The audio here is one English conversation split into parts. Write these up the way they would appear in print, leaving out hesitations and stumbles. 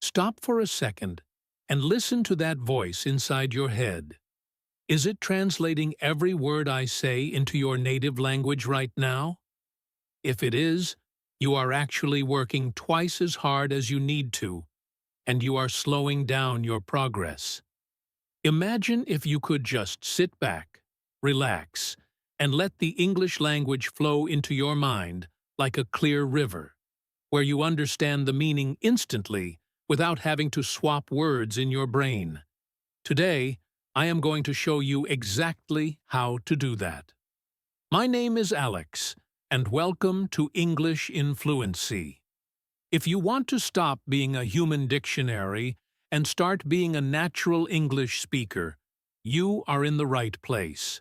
Stop for a second and listen to that voice inside your head. Is it translating every word I say into your native language right now? If it is, you are actually working twice as hard as you need to, and you are slowing down your progress. Imagine if you could just sit back, relax, and let the English language flow into your mind like a clear river, where you understand the meaning instantly without having to swap words in your brain. Today, I am going to show you exactly how to do that. My name is Alex, and welcome to English in Fluency. If you want to stop being a human dictionary and start being a natural English speaker, you are in the right place.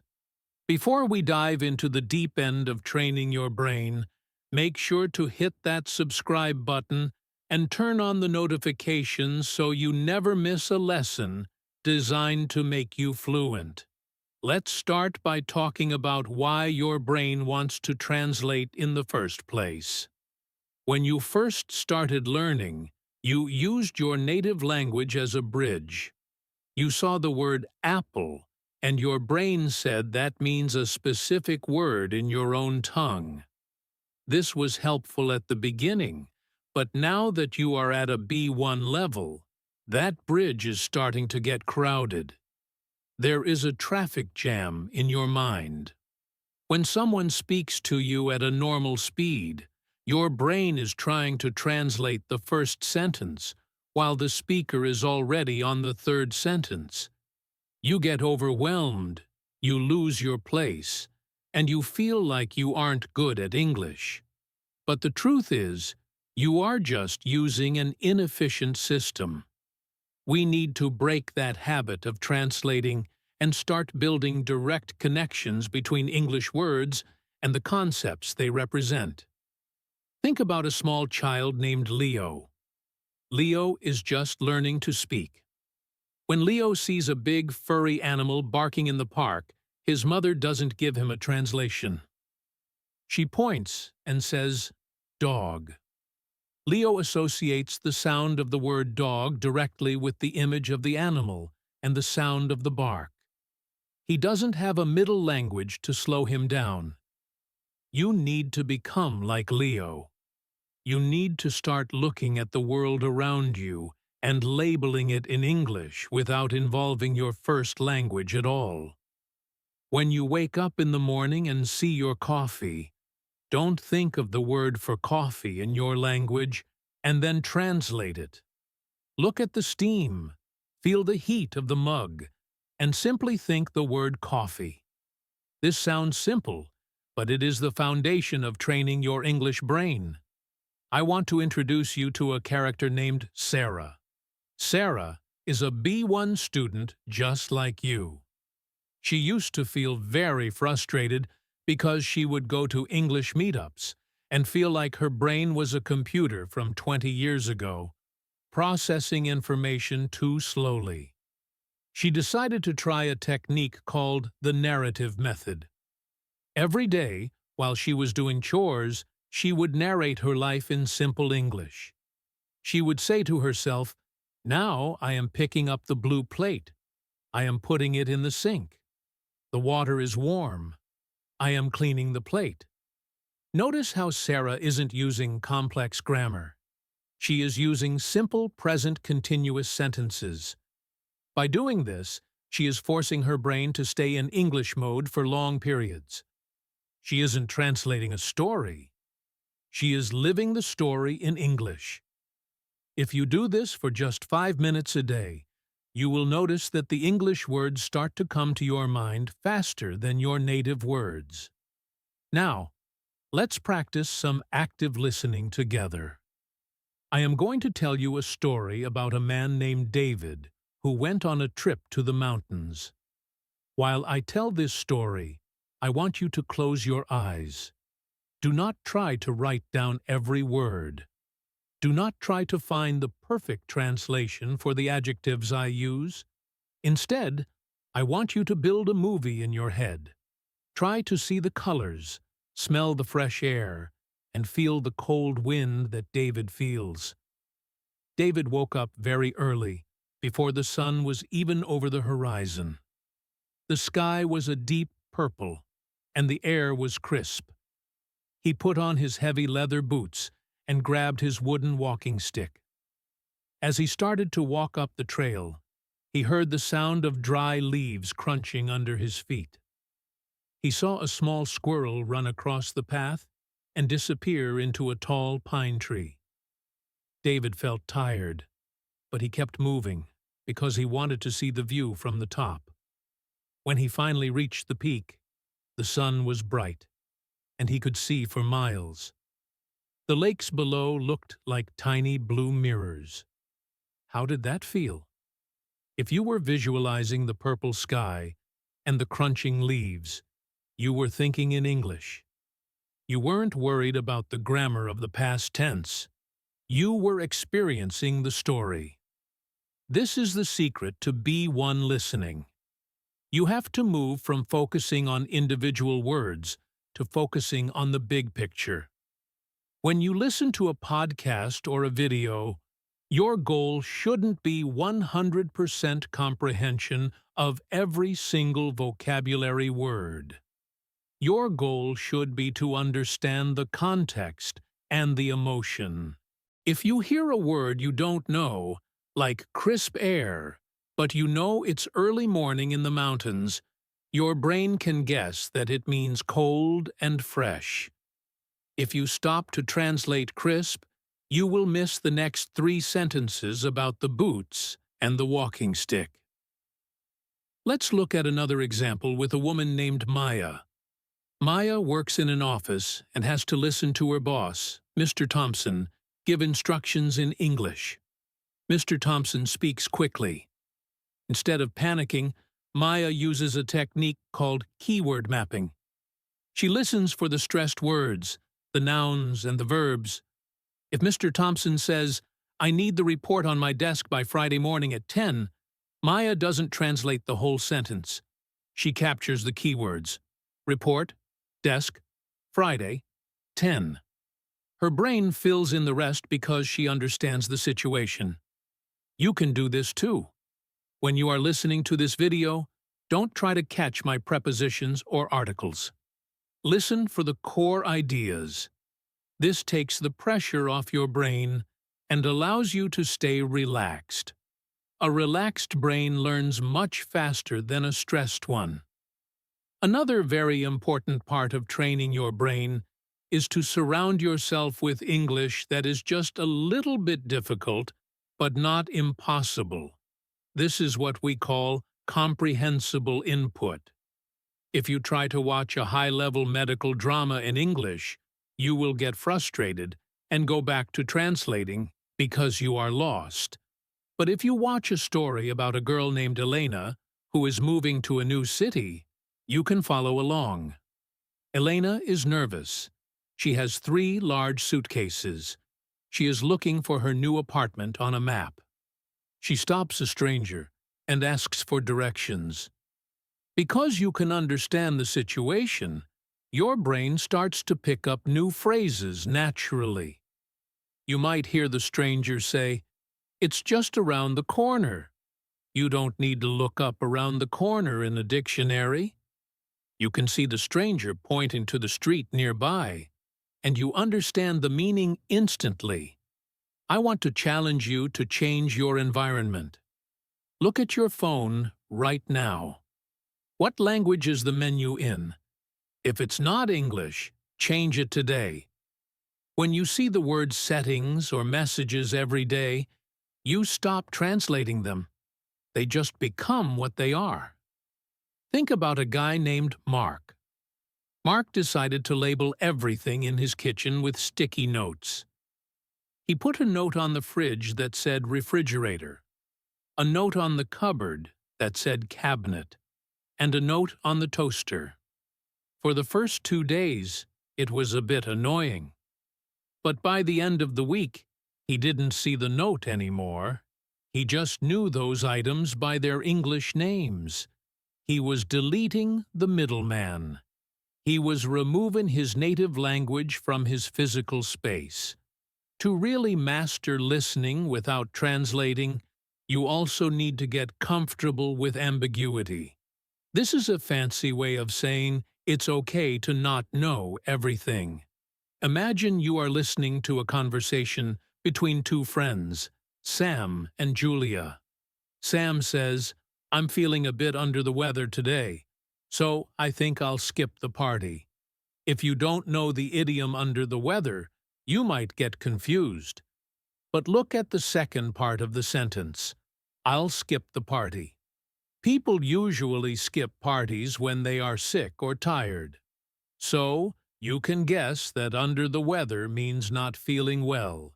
Before we dive into the deep end of training your brain, make sure to hit that subscribe button and turn on the notifications so you never miss a lesson designed to make you fluent. Let's start by talking about why your brain wants to translate in the first place. When you first started learning, you used your native language as a bridge. You saw the word apple, and your brain said that means a specific word in your own tongue. This was helpful at the beginning, but now that you are at a B1 level, that bridge is starting to get crowded. There is a traffic jam in your mind. When someone speaks to you at a normal speed, your brain is trying to translate the first sentence, while the speaker is already on the third sentence. You get overwhelmed, you lose your place, and you feel like you aren't good at English. But the truth is, you are just using an inefficient system. We need to break that habit of translating and start building direct connections between English words and the concepts they represent. Think about a small child named Leo. Leo is just learning to speak. When Leo sees a big, furry animal barking in the park, his mother doesn't give him a translation. She points and says, "Dog." Leo associates the sound of the word dog directly with the image of the animal and the sound of the bark. He doesn't have a middle language to slow him down. You need to become like Leo. You need to start looking at the world around you and labeling it in English without involving your first language at all. When you wake up in the morning and see your coffee, don't think of the word for coffee in your language and then translate it. Look at the steam, feel the heat of the mug, and simply think the word coffee. This sounds simple, but it is the foundation of training your English brain. I want to introduce you to a character named Sarah. Sarah is a B1 student just like you. She used to feel very frustrated because she would go to English meetups and feel like her brain was a computer from 20 years ago, processing information too slowly. She decided to try a technique called the narrative method. Every day, while she was doing chores, she would narrate her life in simple English. She would say to herself, "Now I am picking up the blue plate. I am putting it in the sink. The water is warm. I am cleaning the plate." Notice how Sarah isn't using complex grammar. She is using simple present continuous sentences. By doing this, she is forcing her brain to stay in English mode for long periods. She isn't translating a story. She is living the story in English. If you do this for just 5 minutes a day, you will notice that the English words start to come to your mind faster than your native words. Now, let's practice some active listening together. I am going to tell you a story about a man named David who went on a trip to the mountains. While I tell this story, I want you to close your eyes. Do not try to write down every word. Do not try to find the perfect translation for the adjectives I use. Instead, I want you to build a movie in your head. Try to see the colors, smell the fresh air, and feel the cold wind that David feels. David woke up very early, before the sun was even over the horizon. The sky was a deep purple, and the air was crisp. He put on his heavy leather boots and grabbed his wooden walking stick. As he started to walk up the trail, he heard the sound of dry leaves crunching under his feet. He saw a small squirrel run across the path and disappear into a tall pine tree. David felt tired, but he kept moving because he wanted to see the view from the top. When he finally reached the peak, the sun was bright, and he could see for miles. The lakes below looked like tiny blue mirrors. How did that feel? If you were visualizing the purple sky and the crunching leaves, you were thinking in English. You weren't worried about the grammar of the past tense. You were experiencing the story. This is the secret to B1 listening. You have to move from focusing on individual words to focusing on the big picture. When you listen to a podcast or a video, your goal shouldn't be 100% comprehension of every single vocabulary word. Your goal should be to understand the context and the emotion. If you hear a word you don't know, like crisp air, but you know it's early morning in the mountains, your brain can guess that it means cold and fresh. If you stop to translate crisp, you will miss the next 3 sentences about the boots and the walking stick. Let's look at another example with a woman named Maya. Maya works in an office and has to listen to her boss, Mr. Thompson, give instructions in English. Mr. Thompson speaks quickly. Instead of panicking, Maya uses a technique called keyword mapping. She listens for the stressed words, the nouns and the verbs. If Mr. Thompson says, "I need the report on my desk by Friday morning at 10, Maya doesn't translate the whole sentence. She captures the keywords: report, desk, Friday, 10. Her brain fills in the rest because she understands the situation. You can do this too. When you are listening to this video, don't try to catch my prepositions or articles. Listen for the core ideas. This takes the pressure off your brain and allows you to stay relaxed. A relaxed brain learns much faster than a stressed one. Another very important part of training your brain is to surround yourself with English that is just a little bit difficult, but not impossible. This is what we call comprehensible input. If you try to watch a high-level medical drama in English, you will get frustrated and go back to translating because you are lost. But if you watch a story about a girl named Elena who is moving to a new city, you can follow along. Elena is nervous. She has 3 large suitcases. She is looking for her new apartment on a map. She stops a stranger and asks for directions. Because you can understand the situation, your brain starts to pick up new phrases naturally. You might hear the stranger say, "It's just around the corner." You don't need to look up around the corner in a dictionary. You can see the stranger pointing to the street nearby, and you understand the meaning instantly. I want to challenge you to change your environment. Look at your phone right now. What language is the menu in? If it's not English, change it today. When you see the word settings or messages every day, you stop translating them. They just become what they are. Think about a guy named Mark. Mark decided to label everything in his kitchen with sticky notes. He put a note on the fridge that said refrigerator, a note on the cupboard that said cabinet, and a note on the toaster. For the first 2 days, it was a bit annoying. But by the end of the week, he didn't see the note anymore. He just knew those items by their English names. He was deleting the middleman. He was removing his native language from his physical space. To really master listening without translating, you also need to get comfortable with ambiguity. This is a fancy way of saying it's okay to not know everything. Imagine you are listening to a conversation between two friends, Sam and Julia. Sam says, "I'm feeling a bit under the weather today, so I think I'll skip the party." If you don't know the idiom "under the weather," you might get confused. But look at the second part of the sentence. "I'll skip the party." People usually skip parties when they are sick or tired. So, you can guess that "under the weather" means not feeling well.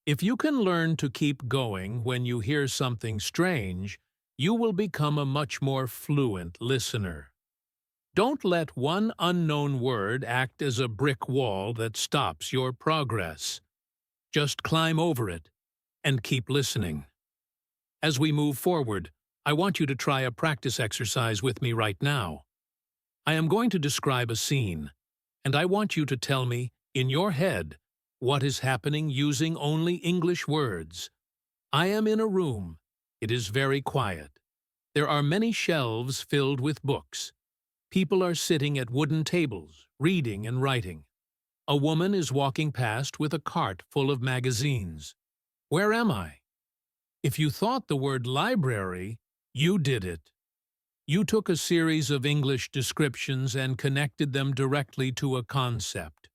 If you can learn to keep going when you hear something strange, you will become a much more fluent listener. Don't let one unknown word act as a brick wall that stops your progress. Just climb over it and keep listening. As we move forward, I want you to try a practice exercise with me right now. I am going to describe a scene, and I want you to tell me, in your head, what is happening using only English words. I am in a room. It is very quiet. There are many shelves filled with books. People are sitting at wooden tables, reading and writing. A woman is walking past with a cart full of magazines. Where am I? If you thought the word library, you did it. You took a series of English descriptions and connected them directly to a concept.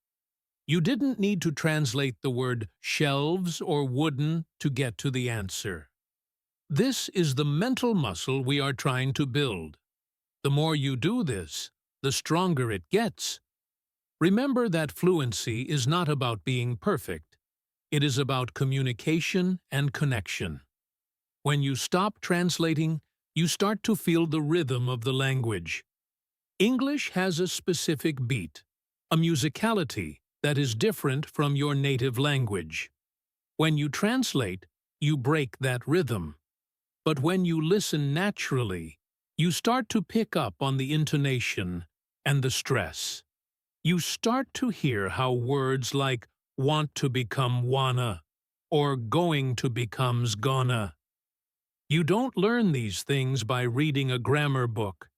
You didn't need to translate the word shelves or wooden to get to the answer. This is the mental muscle we are trying to build. The more you do this, the stronger it gets. Remember that fluency is not about being perfect. It is about communication and connection. When you stop translating, you start to feel the rhythm of the language. English has a specific beat, a musicality that is different from your native language. When you translate, you break that rhythm. But when you listen naturally, you start to pick up on the intonation and the stress. You start to hear how words like "want to" become "wanna" or "going to" becomes "gonna." You don't learn these things by reading a grammar book.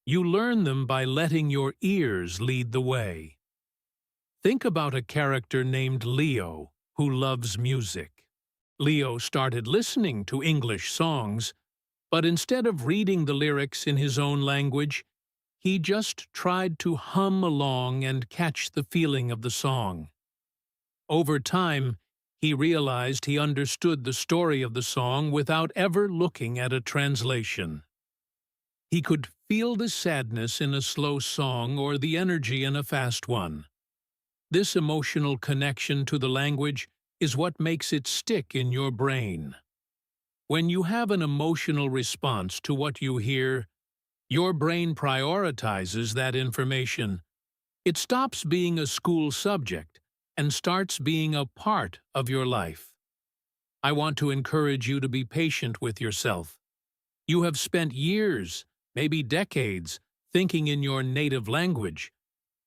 You learn them by letting your ears lead the way. Think about a character named Leo who loves music. Leo started listening to English songs, but instead of reading the lyrics in his own language, he just tried to hum along and catch the feeling of the song. Over time, he realized he understood the story of the song without ever looking at a translation. He could feel the sadness in a slow song or the energy in a fast one. This emotional connection to the language is what makes it stick in your brain. When you have an emotional response to what you hear, your brain prioritizes that information. It stops being a school subject and starts being a part of your life. I want to encourage you to be patient with yourself. You have spent years, maybe decades, thinking in your native language.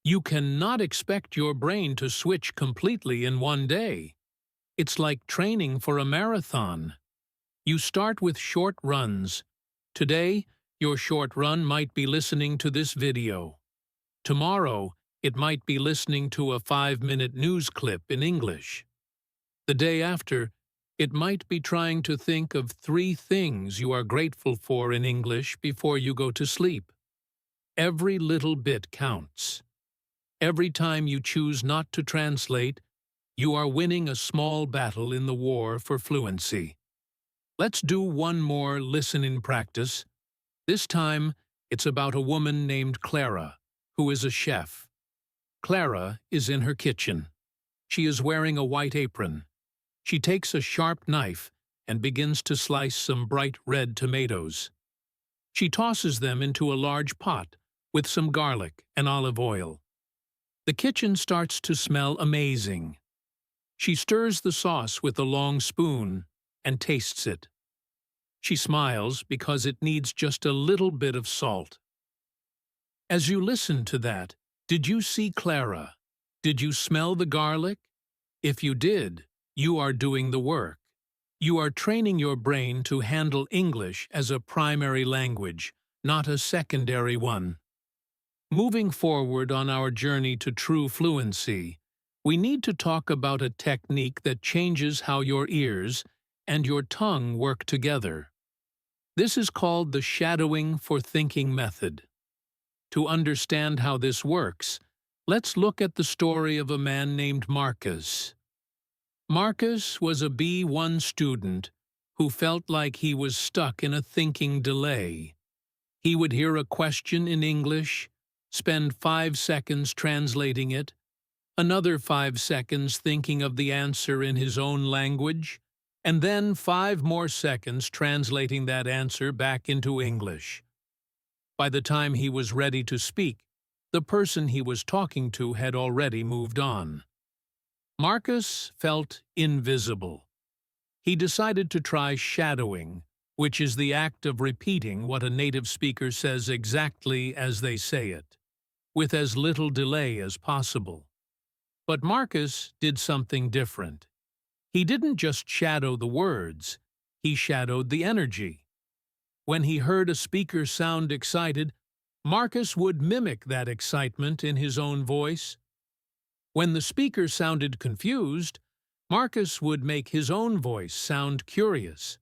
You cannot expect your brain to switch completely in one day. It's like training for a marathon. You start with short runs. Today, your short run might be listening to this video. Tomorrow, it might be listening to a 5-minute news clip in English. The day after, it might be trying to think of 3 things you are grateful for in English before you go to sleep. Every little bit counts. Every time you choose not to translate, you are winning a small battle in the war for fluency. Let's do one more listen-in practice. This time, it's about a woman named Clara, who is a chef. Clara is in her kitchen. She is wearing a white apron. She takes a sharp knife and begins to slice some bright red tomatoes. She tosses them into a large pot with some garlic and olive oil. The kitchen starts to smell amazing. She stirs the sauce with a long spoon and tastes it. She smiles because it needs just a little bit of salt. As you listen to that, did you see Clara? Did you smell the garlic? If you did, You are doing the work. You are training your brain to handle English as a primary language, not a secondary one. Moving forward on our journey to true fluency, we need to talk about a technique that changes how your ears and your tongue work together. This is called the shadowing for thinking method. To understand how this works, let's look at the story of a man named Marcus. Marcus was a B1 student who felt like he was stuck in a thinking delay. He would hear a question in English, spend 5 seconds translating it, another 5 seconds thinking of the answer in his own language, and then 5 more seconds translating that answer back into English. By the time he was ready to speak, the person he was talking to had already moved on. Marcus felt invisible. He decided to try shadowing, which is the act of repeating what a native speaker says exactly as they say it, with as little delay as possible. But Marcus did something different. He didn't just shadow the words, he shadowed the energy. When he heard a speaker sound excited, Marcus would mimic that excitement in his own voice. When the speaker sounded confused, Marcus would make his own voice sound curious.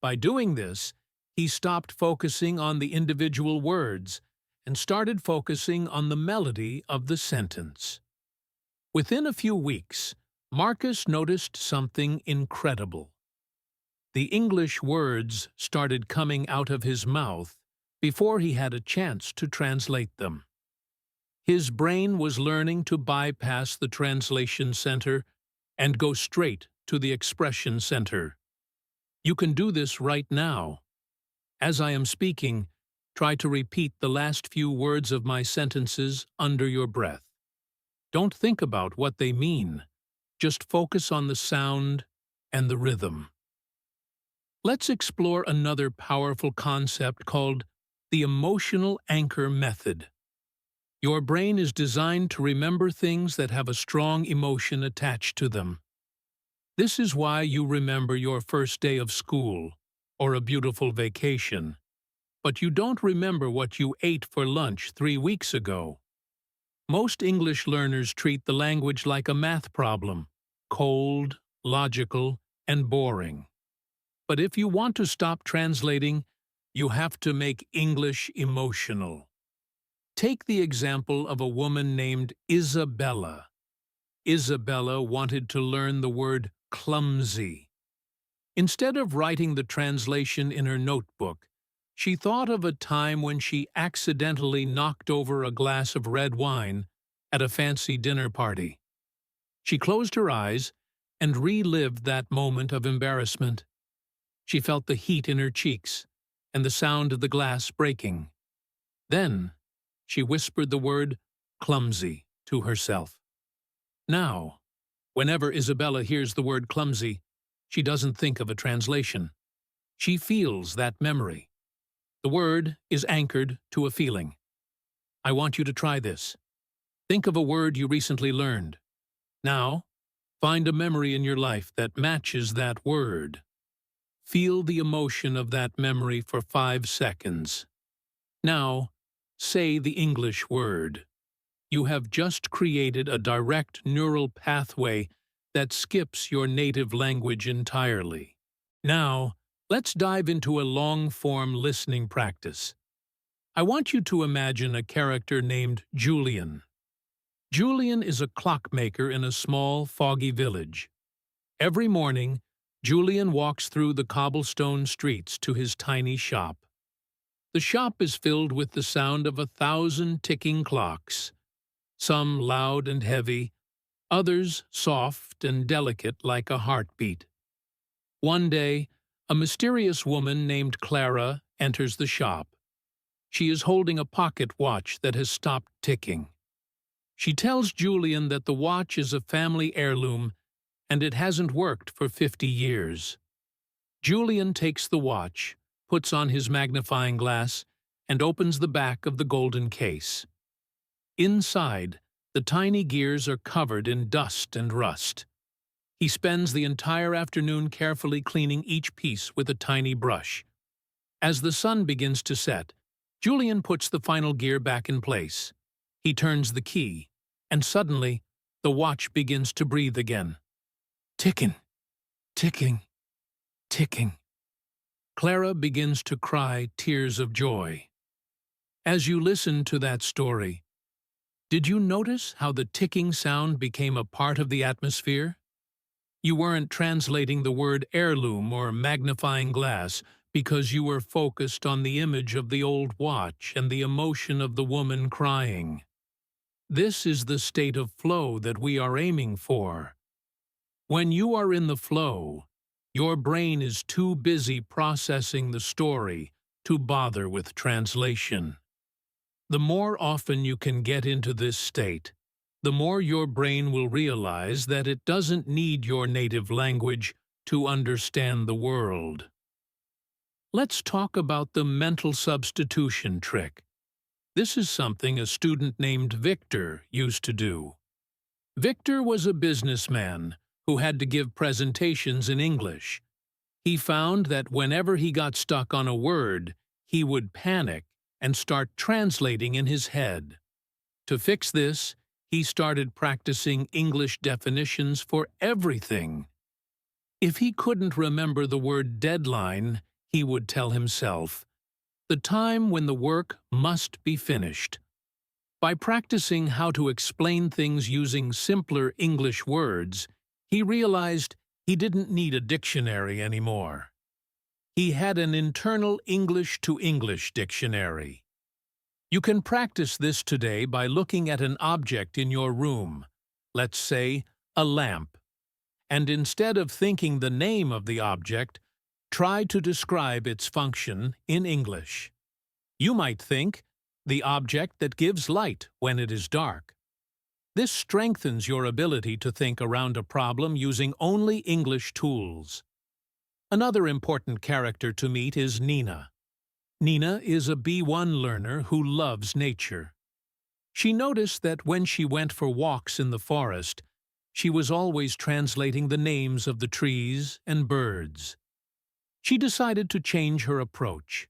By doing this, he stopped focusing on the individual words and started focusing on the melody of the sentence. Within a few weeks, Marcus noticed something incredible. The English words started coming out of his mouth before he had a chance to translate them. His brain was learning to bypass the translation center and go straight to the expression center. You can do this right now. As I am speaking, try to repeat the last few words of my sentences under your breath. Don't think about what they mean. Just focus on the sound and the rhythm. Let's explore another powerful concept called the emotional anchor method. Your brain is designed to remember things that have a strong emotion attached to them. This is why you remember your first day of school or a beautiful vacation, but you don't remember what you ate for lunch 3 weeks ago. Most English learners treat the language like a math problem, cold, logical, and boring. But if you want to stop translating, you have to make English emotional. Take the example of a woman named Isabella. Isabella wanted to learn the word clumsy. Instead of writing the translation in her notebook, she thought of a time when she accidentally knocked over a glass of red wine at a fancy dinner party. She closed her eyes and relived that moment of embarrassment. She felt the heat in her cheeks and the sound of the glass breaking. Then, she whispered the word clumsy to herself. Now, whenever Isabella hears the word clumsy, she doesn't think of a translation. She feels that memory. The word is anchored to a feeling. I want you to try this. Think of a word you recently learned. Now, find a memory in your life that matches that word. Feel the emotion of that memory for 5 seconds. Now, say the English word. You have just created a direct neural pathway that skips your native language entirely. Now, let's dive into a long-form listening practice. I want you to imagine a character named Julian. Julian is a clockmaker in a small, foggy village. Every morning, Julian walks through the cobblestone streets to his tiny shop. The shop is filled with the sound of 1,000 ticking clocks, some loud and heavy, others soft and delicate like a heartbeat. One day, a mysterious woman named Clara enters the shop. She is holding a pocket watch that has stopped ticking. She tells Julian that the watch is a family heirloom and it hasn't worked for 50 years. Julian takes the watch, puts on his magnifying glass, and opens the back of the golden case. Inside, the tiny gears are covered in dust and rust. He spends the entire afternoon carefully cleaning each piece with a tiny brush. As the sun begins to set, Julian puts the final gear back in place. He turns the key, and suddenly, the watch begins to breathe again. Ticking, ticking, ticking. Clara begins to cry tears of joy. As you listen to that story, did you notice how the ticking sound became a part of the atmosphere? You weren't translating the word heirloom or magnifying glass because you were focused on the image of the old watch and the emotion of the woman crying. This is the state of flow that we are aiming for. When you are in the flow, your brain is too busy processing the story to bother with translation. The more often you can get into this state, the more your brain will realize that it doesn't need your native language to understand the world. Let's talk about the mental substitution trick. This is something a student named Victor used to do. Victor was a businessman who had to give presentations in English. He found that whenever he got stuck on a word, he would panic and start translating in his head. To fix this, he started practicing English definitions for everything. If he couldn't remember the word deadline, he would tell himself, the time when the work must be finished. By practicing how to explain things using simpler English words, he realized he didn't need a dictionary anymore. He had an internal English-to-English dictionary. You can practice this today by looking at an object in your room, let's say a lamp, and instead of thinking the name of the object, try to describe its function in English. You might think, the object that gives light when it is dark. This strengthens your ability to think around a problem using only English tools. Another important character to meet is Nina. Nina is a B1 learner who loves nature. She noticed that when she went for walks in the forest, she was always translating the names of the trees and birds. She decided to change her approach.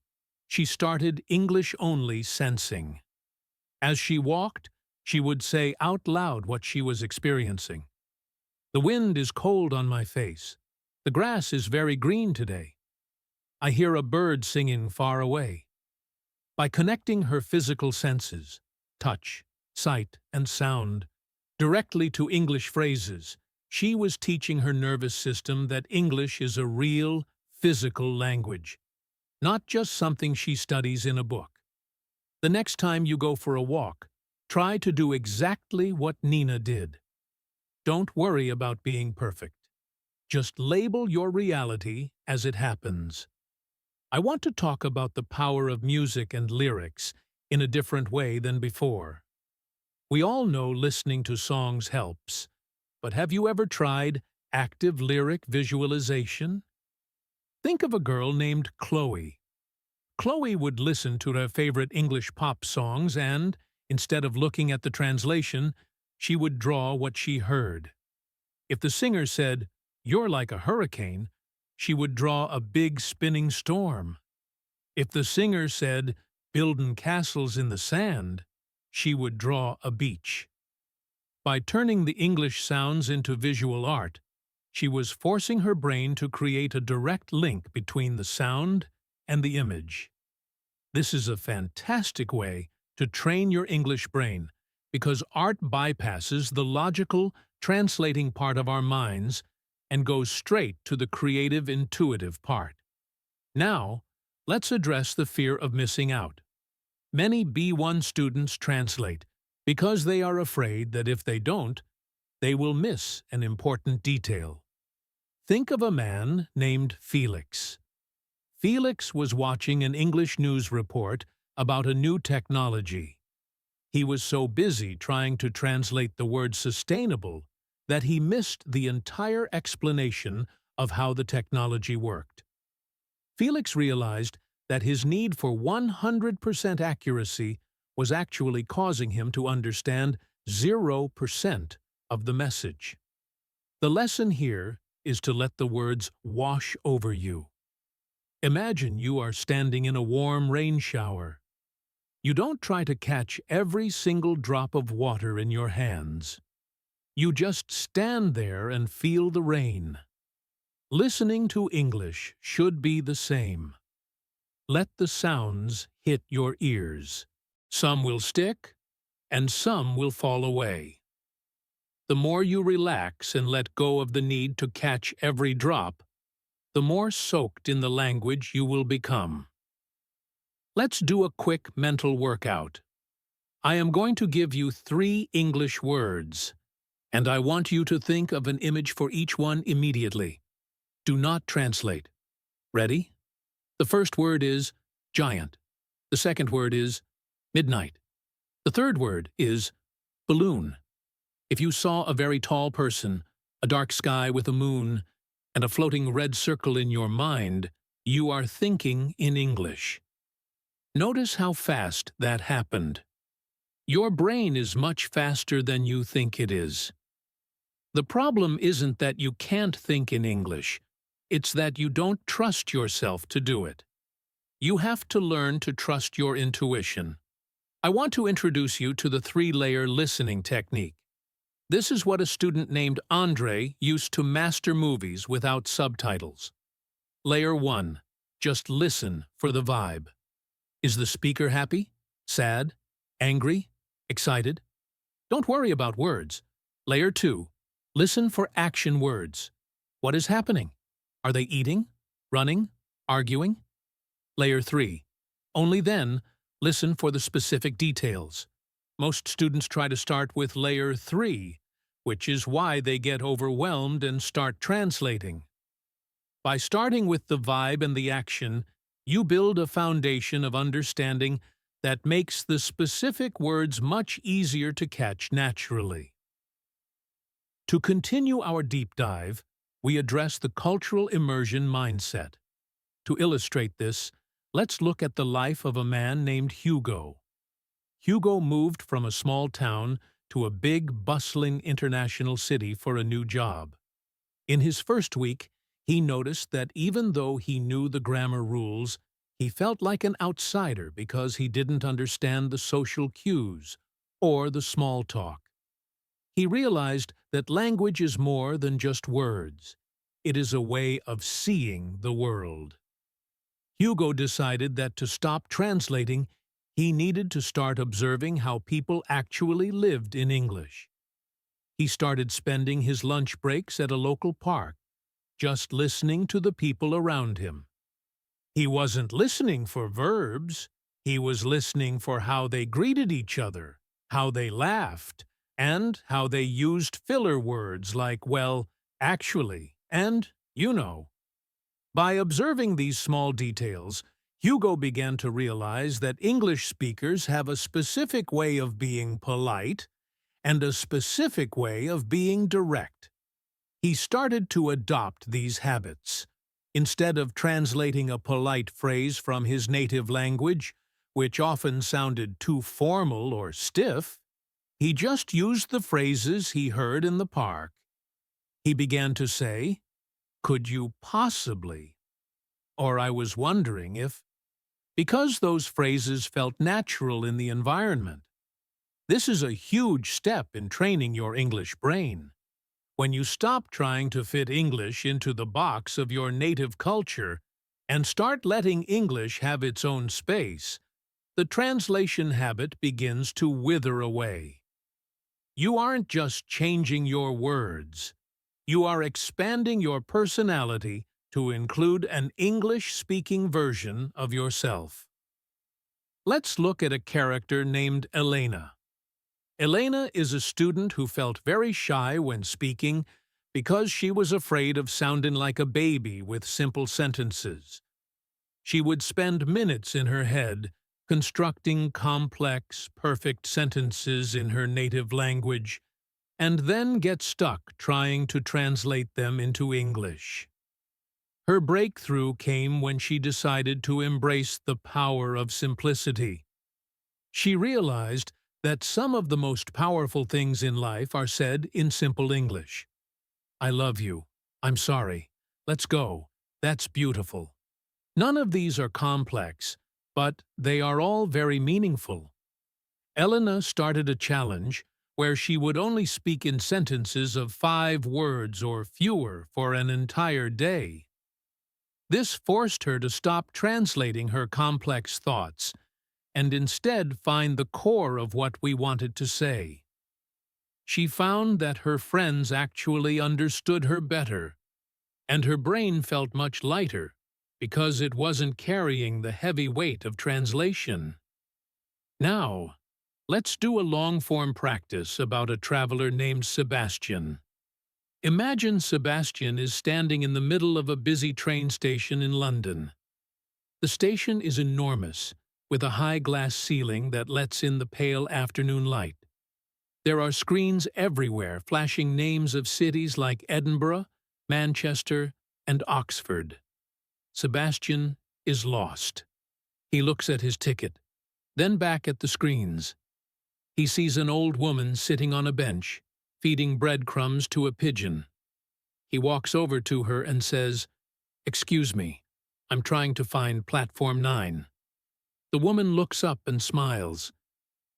She started English-only sensing. As she walked, she would say out loud what she was experiencing. The wind is cold on my face. The grass is very green today. I hear a bird singing far away. By connecting her physical senses, touch, sight, and sound, directly to English phrases, she was teaching her nervous system that English is a real, physical language, not just something she studies in a book. The next time you go for a walk, try to do exactly what Nina did. Don't worry about being perfect. Just label your reality as it happens. I want to talk about the power of music and lyrics in a different way than before. We all know listening to songs helps, but have you ever tried active lyric visualization? Think of a girl named Chloe. Chloe would listen to her favorite English pop songs and, instead of looking at the translation, she would draw what she heard. If the singer said, "You're like a hurricane," she would draw a big spinning storm. If the singer said, "Buildin' castles in the sand," she would draw a beach. By turning the English sounds into visual art, she was forcing her brain to create a direct link between the sound and the image. This is a fantastic way to train your English brain because art bypasses the logical, translating part of our minds and goes straight to the creative, intuitive part. Now, let's address the fear of missing out. Many B1 students translate because they are afraid that if they don't, they will miss an important detail. Think of a man named Felix. Felix was watching an English news report about a new technology. He was so busy trying to translate the word sustainable that he missed the entire explanation of how the technology worked. Felix realized that his need for 100% accuracy was actually causing him to understand 0% of the message. The lesson here is to let the words wash over you. Imagine you are standing in a warm rain shower. You don't try to catch every single drop of water in your hands. You just stand there and feel the rain. Listening to English should be the same. Let the sounds hit your ears. Some will stick, and some will fall away. The more you relax and let go of the need to catch every drop, the more soaked in the language you will become. Let's do a quick mental workout. I am going to give you 3 English words, and I want you to think of an image for each one immediately. Do not translate. Ready? The first word is giant. The second word is midnight. The third word is balloon. If you saw a very tall person, a dark sky with a moon, and a floating red circle in your mind, you are thinking in English. Notice how fast that happened. Your brain is much faster than you think it is. The problem isn't that you can't think in English. It's that you don't trust yourself to do it. You have to learn to trust your intuition. I want to introduce you to the 3-layer listening technique. This is what a student named Andre used to master movies without subtitles. Layer 1. Just listen for the vibe. Is the speaker happy? Sad? Angry? Excited? Don't worry about words. Layer 2. Listen for action words. What is happening? Are they eating? Running? Arguing? Layer 3. Only then, listen for the specific details. Most students try to start with Layer 3, which is why they get overwhelmed and start translating. By starting with the vibe and the action, you build a foundation of understanding that makes the specific words much easier to catch naturally. To continue our deep dive, we address the cultural immersion mindset. To illustrate this, let's look at the life of a man named Hugo. Hugo moved from a small town to a big, bustling international city for a new job. In his first week, he noticed that even though he knew the grammar rules, he felt like an outsider because he didn't understand the social cues or the small talk. He realized that language is more than just words. It is a way of seeing the world. Hugo decided that to stop translating, he needed to start observing how people actually lived in English. He started spending his lunch breaks at a local park, just listening to the people around him. He wasn't listening for verbs. He was listening for how they greeted each other, how they laughed, and how they used filler words like, well, actually, and you know. By observing these small details, Hugo began to realize that English speakers have a specific way of being polite and a specific way of being direct. He started to adopt these habits. Instead of translating a polite phrase from his native language, which often sounded too formal or stiff, he just used the phrases he heard in the park. He began to say, "Could you possibly?" Or "I was wondering if," because those phrases felt natural in the environment. This is a huge step in training your English brain. When you stop trying to fit English into the box of your native culture and start letting English have its own space, the translation habit begins to wither away. You aren't just changing your words. You are expanding your personality to include an English-speaking version of yourself. Let's look at a character named Elena. Elena is a student who felt very shy when speaking because she was afraid of sounding like a baby with simple sentences. She would spend minutes in her head constructing complex, perfect sentences in her native language, and then get stuck trying to translate them into English. Her breakthrough came when she decided to embrace the power of simplicity. She realized that some of the most powerful things in life are said in simple English. I love you. I'm sorry. Let's go. That's beautiful. None of these are complex, but they are all very meaningful. Elena started a challenge where she would only speak in sentences of 5 words or fewer for an entire day. This forced her to stop translating her complex thoughts and instead find the core of what we wanted to say. She found that her friends actually understood her better, and her brain felt much lighter because it wasn't carrying the heavy weight of translation. Now, let's do a long-form practice about a traveler named Sebastian. Imagine Sebastian is standing in the middle of a busy train station in London. The station is enormous, with a high glass ceiling that lets in the pale afternoon light. There are screens everywhere flashing names of cities like Edinburgh, Manchester, and Oxford. Sebastian is lost. He looks at his ticket, then back at the screens. He sees an old woman sitting on a bench, feeding breadcrumbs to a pigeon. He walks over to her and says, "Excuse me, I'm trying to find platform 9. The woman looks up and smiles.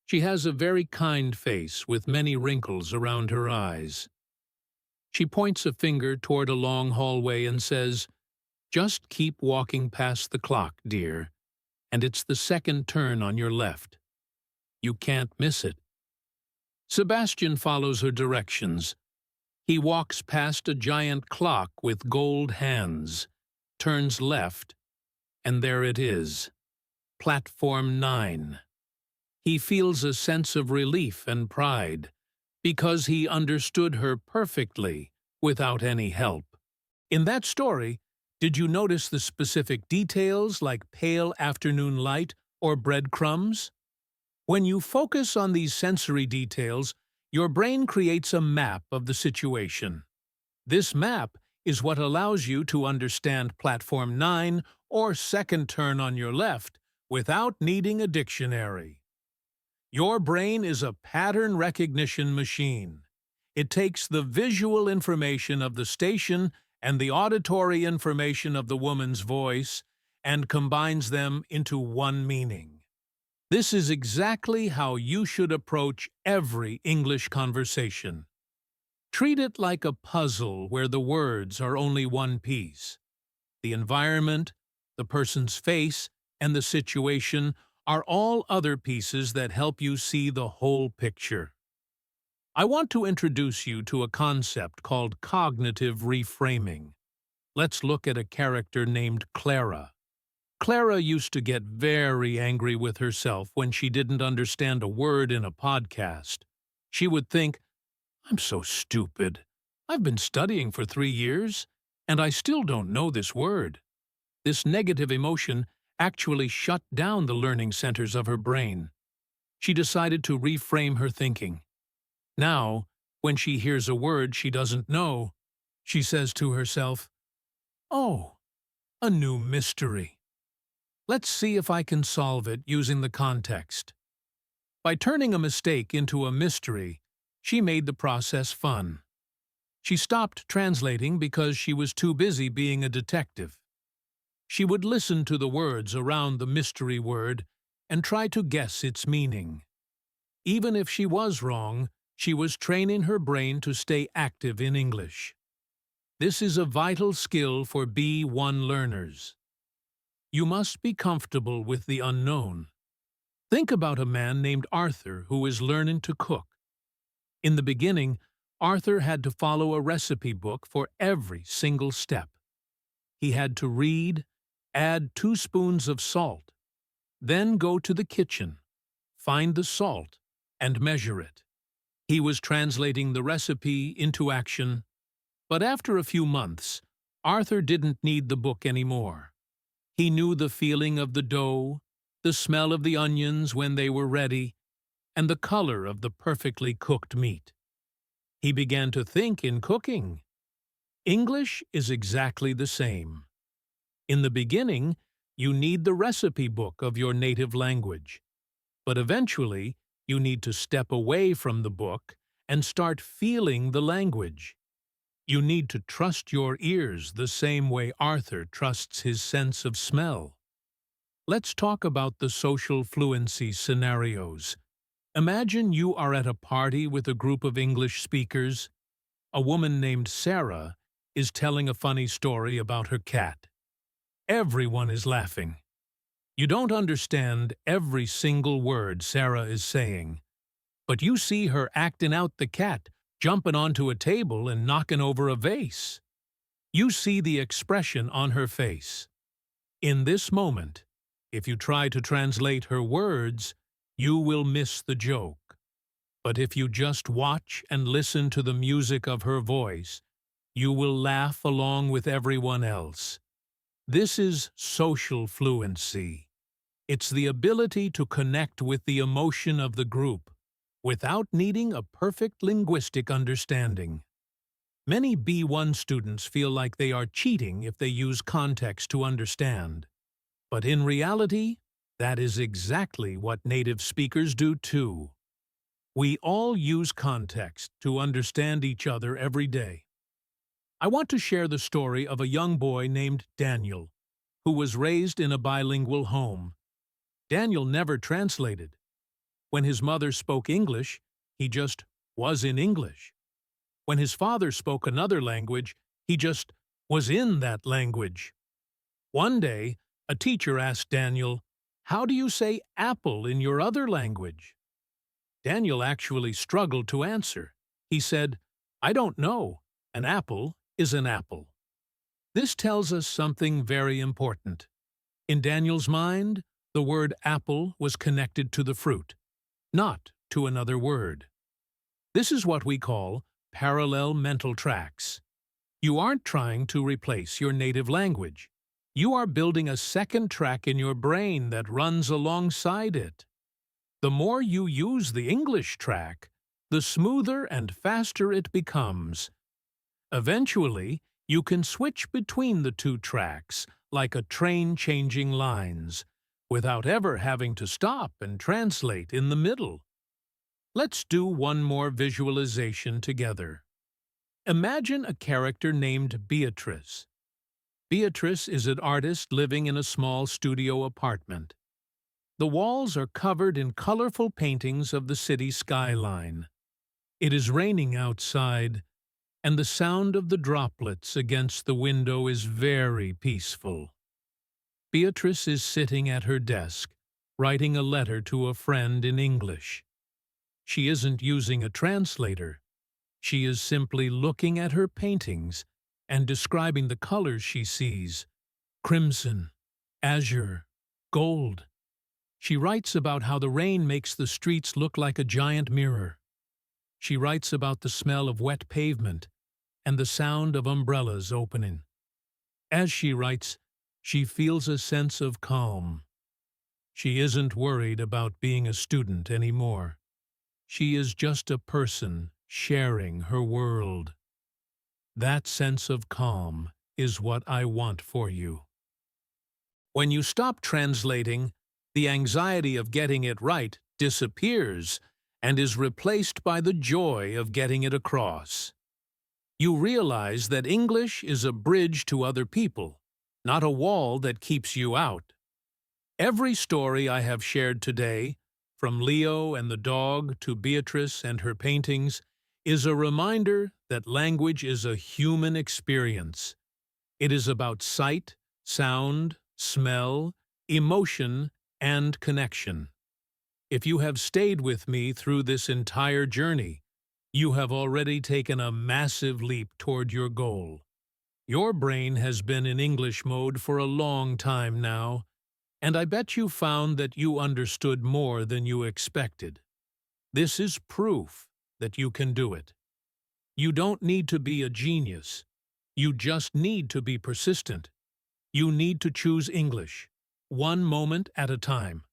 She has a very kind face with many wrinkles around her eyes. She points a finger toward a long hallway and says, "Just keep walking past the clock, dear, and it's the second turn on your left. You can't miss it." Sebastian follows her directions. He walks past a giant clock with gold hands, turns left, and there it is, platform 9. He feels a sense of relief and pride, because he understood her perfectly without any help. In that story, did you notice the specific details like pale afternoon light or breadcrumbs? When you focus on these sensory details, your brain creates a map of the situation. This map is what allows you to understand platform 9 or second turn on your left without needing a dictionary. Your brain is a pattern recognition machine. It takes the visual information of the station and the auditory information of the woman's voice and combines them into one meaning. This is exactly how you should approach every English conversation. Treat it like a puzzle where the words are only one piece. The environment, the person's face, and the situation are all other pieces that help you see the whole picture. I want to introduce you to a concept called cognitive reframing. Let's look at a character named Clara. Clara used to get very angry with herself when she didn't understand a word in a podcast. She would think, "I'm so stupid. I've been studying for 3 years, and I still don't know this word." This negative emotion actually shut down the learning centers of her brain. She decided to reframe her thinking. Now, when she hears a word she doesn't know, she says to herself, "Oh, a new mystery. Let's see if I can solve it using the context." By turning a mistake into a mystery, she made the process fun. She stopped translating because she was too busy being a detective. She would listen to the words around the mystery word and try to guess its meaning. Even if she was wrong, she was training her brain to stay active in English. This is a vital skill for B1 learners. You must be comfortable with the unknown. Think about a man named Arthur who is learning to cook. In the beginning, Arthur had to follow a recipe book for every single step. He had to read, add 2 spoons of salt, then go to the kitchen, find the salt, and measure it. He was translating the recipe into action, but after a few months, Arthur didn't need the book anymore. He knew the feeling of the dough, the smell of the onions when they were ready, and the color of the perfectly cooked meat. He began to think in cooking. English is exactly the same. In the beginning, you need the recipe book of your native language, but eventually you need to step away from the book and start feeling the language. You need to trust your ears the same way Arthur trusts his sense of smell. Let's talk about the social fluency scenarios. Imagine you are at a party with a group of English speakers. A woman named Sarah is telling a funny story about her cat. Everyone is laughing. You don't understand every single word Sarah is saying, but you see her acting out the cat, jumping onto a table and knocking over a vase. You see the expression on her face. In this moment, if you try to translate her words, you will miss the joke. But if you just watch and listen to the music of her voice, you will laugh along with everyone else. This is social fluency. It's the ability to connect with the emotion of the group without needing a perfect linguistic understanding. Many B1 students feel like they are cheating if they use context to understand. But in reality, that is exactly what native speakers do too. We all use context to understand each other every day. I want to share the story of a young boy named Daniel, who was raised in a bilingual home. Daniel never translated. When his mother spoke English, he just was in English. When his father spoke another language, he just was in that language. One day, a teacher asked Daniel, "How do you say apple in your other language?" Daniel actually struggled to answer. He said, "I don't know. An apple is an apple." This tells us something very important. In Daniel's mind, the word apple was connected to the fruit, not to another word. This is what we call parallel mental tracks. You aren't trying to replace your native language. You are building a second track in your brain that runs alongside it. The more you use the English track, the smoother and faster it becomes. Eventually, you can switch between the two tracks like a train changing lines, without ever having to stop and translate in the middle. Let's do one more visualization together. Imagine a character named Beatrice. Beatrice is an artist living in a small studio apartment. The walls are covered in colorful paintings of the city skyline. It is raining outside, and the sound of the droplets against the window is very peaceful. Beatrice is sitting at her desk, writing a letter to a friend in English. She isn't using a translator. She is simply looking at her paintings and describing the colors she sees: crimson, azure, gold. She writes about how the rain makes the streets look like a giant mirror. She writes about the smell of wet pavement and the sound of umbrellas opening. As she writes, she feels a sense of calm. She isn't worried about being a student anymore. She is just a person sharing her world. That sense of calm is what I want for you. When you stop translating, the anxiety of getting it right disappears and is replaced by the joy of getting it across. You realize that English is a bridge to other people, not a wall that keeps you out. Every story I have shared today, from Leo and the dog to Beatrice and her paintings, is a reminder that language is a human experience. It is about sight, sound, smell, emotion, and connection. If you have stayed with me through this entire journey, you have already taken a massive leap toward your goal. Your brain has been in English mode for a long time now, and I bet you found that you understood more than you expected. This is proof that you can do it. You don't need to be a genius. You just need to be persistent. You need to choose English, one moment at a time.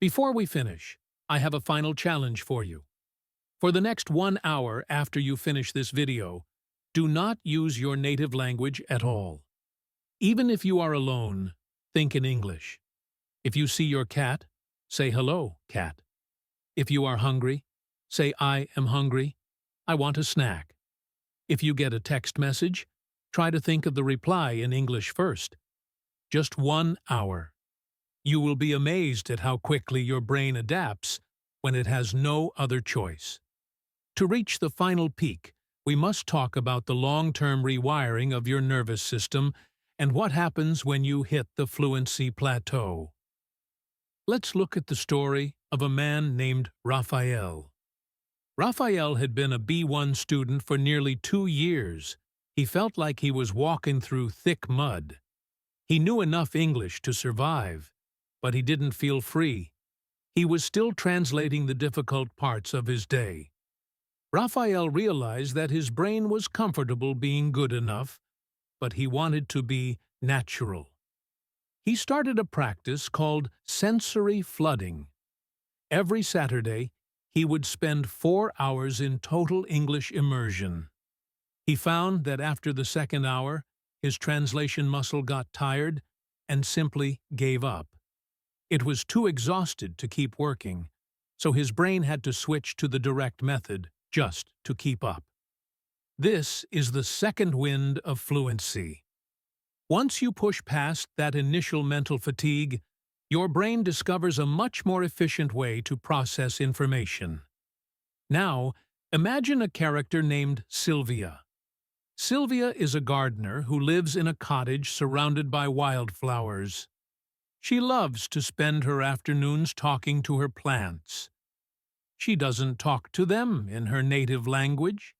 Before we finish, I have a final challenge for you. For the next 1 hour after you finish this video, do not use your native language at all. Even if you are alone, think in English. If you see your cat, say hello, cat. If you are hungry, say I am hungry. I want a snack. If you get a text message, try to think of the reply in English first. Just 1 hour. You will be amazed at how quickly your brain adapts when it has no other choice. To reach the final peak, we must talk about the long-term rewiring of your nervous system and what happens when you hit the fluency plateau. Let's look at the story of a man named Raphael. Raphael had been a B1 student for nearly 2 years. He felt like he was walking through thick mud. He knew enough English to survive, but he didn't feel free. He was still translating the difficult parts of his day. Raphael realized that his brain was comfortable being good enough, but he wanted to be natural. He started a practice called sensory flooding. Every Saturday, he would spend 4 hours in total English immersion. He found that after the second hour, his translation muscle got tired and simply gave up. It was too exhausted to keep working, so his brain had to switch to the direct method just to keep up. This is the second wind of fluency. Once you push past that initial mental fatigue, your brain discovers a much more efficient way to process information. Now, imagine a character named Sylvia. Sylvia is a gardener who lives in a cottage surrounded by wildflowers. She loves to spend her afternoons talking to her plants. She doesn't talk to them in her native language.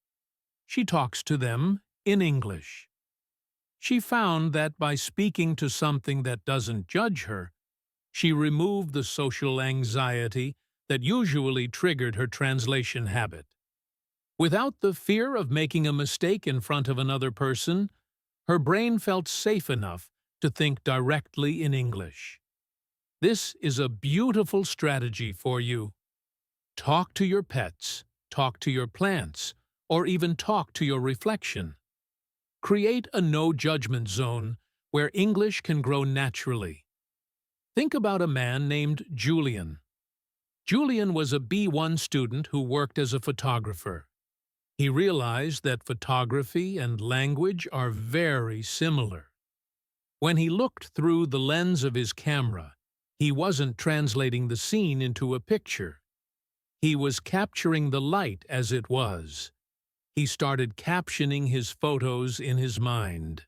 She talks to them in English. She found that by speaking to something that doesn't judge her, she removed the social anxiety that usually triggered her translation habit. Without the fear of making a mistake in front of another person, her brain felt safe enough to think directly in English. This is a beautiful strategy for you. Talk to your pets, talk to your plants, or even talk to your reflection. Create a no-judgment zone where English can grow naturally. Think about a man named Julian. Julian was a B1 student who worked as a photographer. He realized that photography and language are very similar. When he looked through the lens of his camera, he wasn't translating the scene into a picture. He was capturing the light as it was. He started captioning his photos in his mind.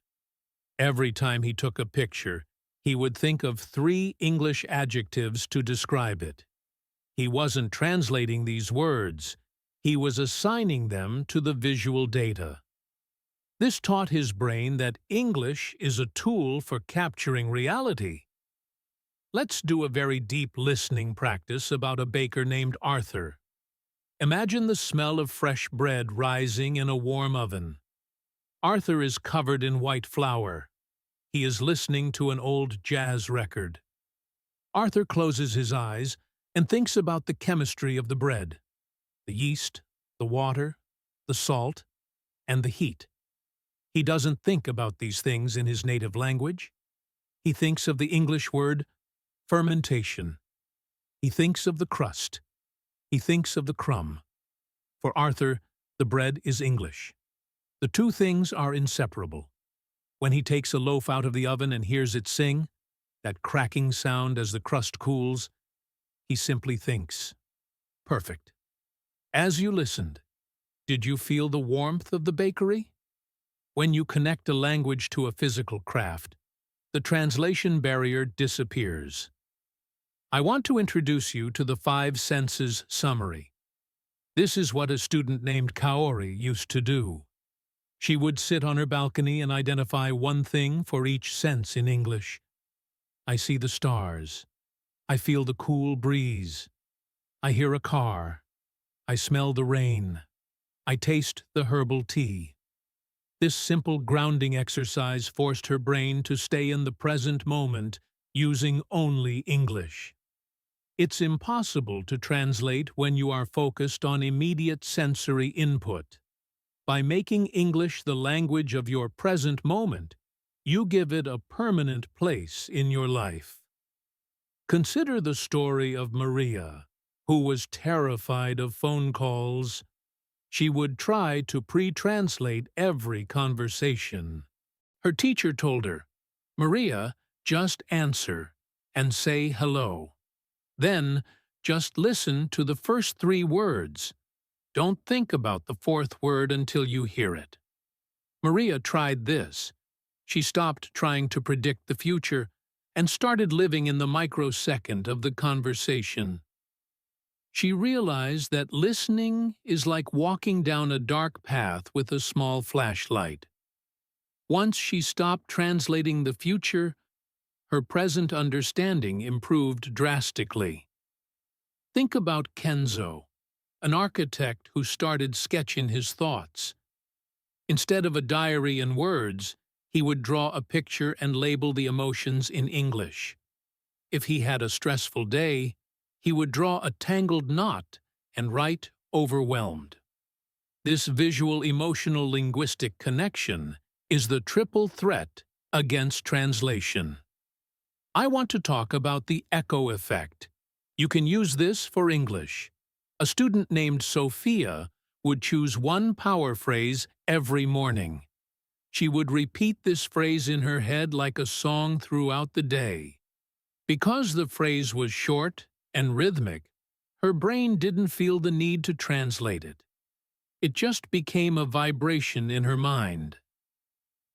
Every time he took a picture, he would think of 3 English adjectives to describe it. He wasn't translating these words. He was assigning them to the visual data. This taught his brain that English is a tool for capturing reality. Let's do a very deep listening practice about a baker named Arthur. Imagine the smell of fresh bread rising in a warm oven. Arthur is covered in white flour. He is listening to an old jazz record. Arthur closes his eyes and thinks about the chemistry of the bread, the yeast, the water, the salt, and the heat. He doesn't think about these things in his native language. He thinks of the English word fermentation. He thinks of the crust. He thinks of the crumb. For Arthur, the bread is English. The two things are inseparable. When he takes a loaf out of the oven and hears it sing, that cracking sound as the crust cools, he simply thinks, perfect. As you listened, did you feel the warmth of the bakery? When you connect a language to a physical craft, the translation barrier disappears. I want to introduce you to the 5 senses summary. This is what a student named Kaori used to do. She would sit on her balcony and identify one thing for each sense in English. I see the stars. I feel the cool breeze. I hear a car. I smell the rain. I taste the herbal tea. This simple grounding exercise forced her brain to stay in the present moment using only English. It's impossible to translate when you are focused on immediate sensory input. By making English the language of your present moment, you give it a permanent place in your life. Consider the story of Maria, who was terrified of phone calls. She would try to pre-translate every conversation. Her teacher told her, "Maria, just answer and say hello. Then, just listen to the first 3 words. Don't think about the 4th word until you hear it." Maria tried this. She stopped trying to predict the future and started living in the microsecond of the conversation. She realized that listening is like walking down a dark path with a small flashlight. Once she stopped translating the future, her present understanding improved drastically. Think about Kenzo, an architect who started sketching his thoughts. Instead of a diary and words, he would draw a picture and label the emotions in English. If he had a stressful day, he would draw a tangled knot and write overwhelmed. This visual emotional linguistic connection is the triple threat against translation. I want to talk about the echo effect. You can use this for English. A student named Sophia would choose one power phrase every morning. She would repeat this phrase in her head like a song throughout the day. Because the phrase was short and rhythmic, her brain didn't feel the need to translate it. It just became a vibration in her mind.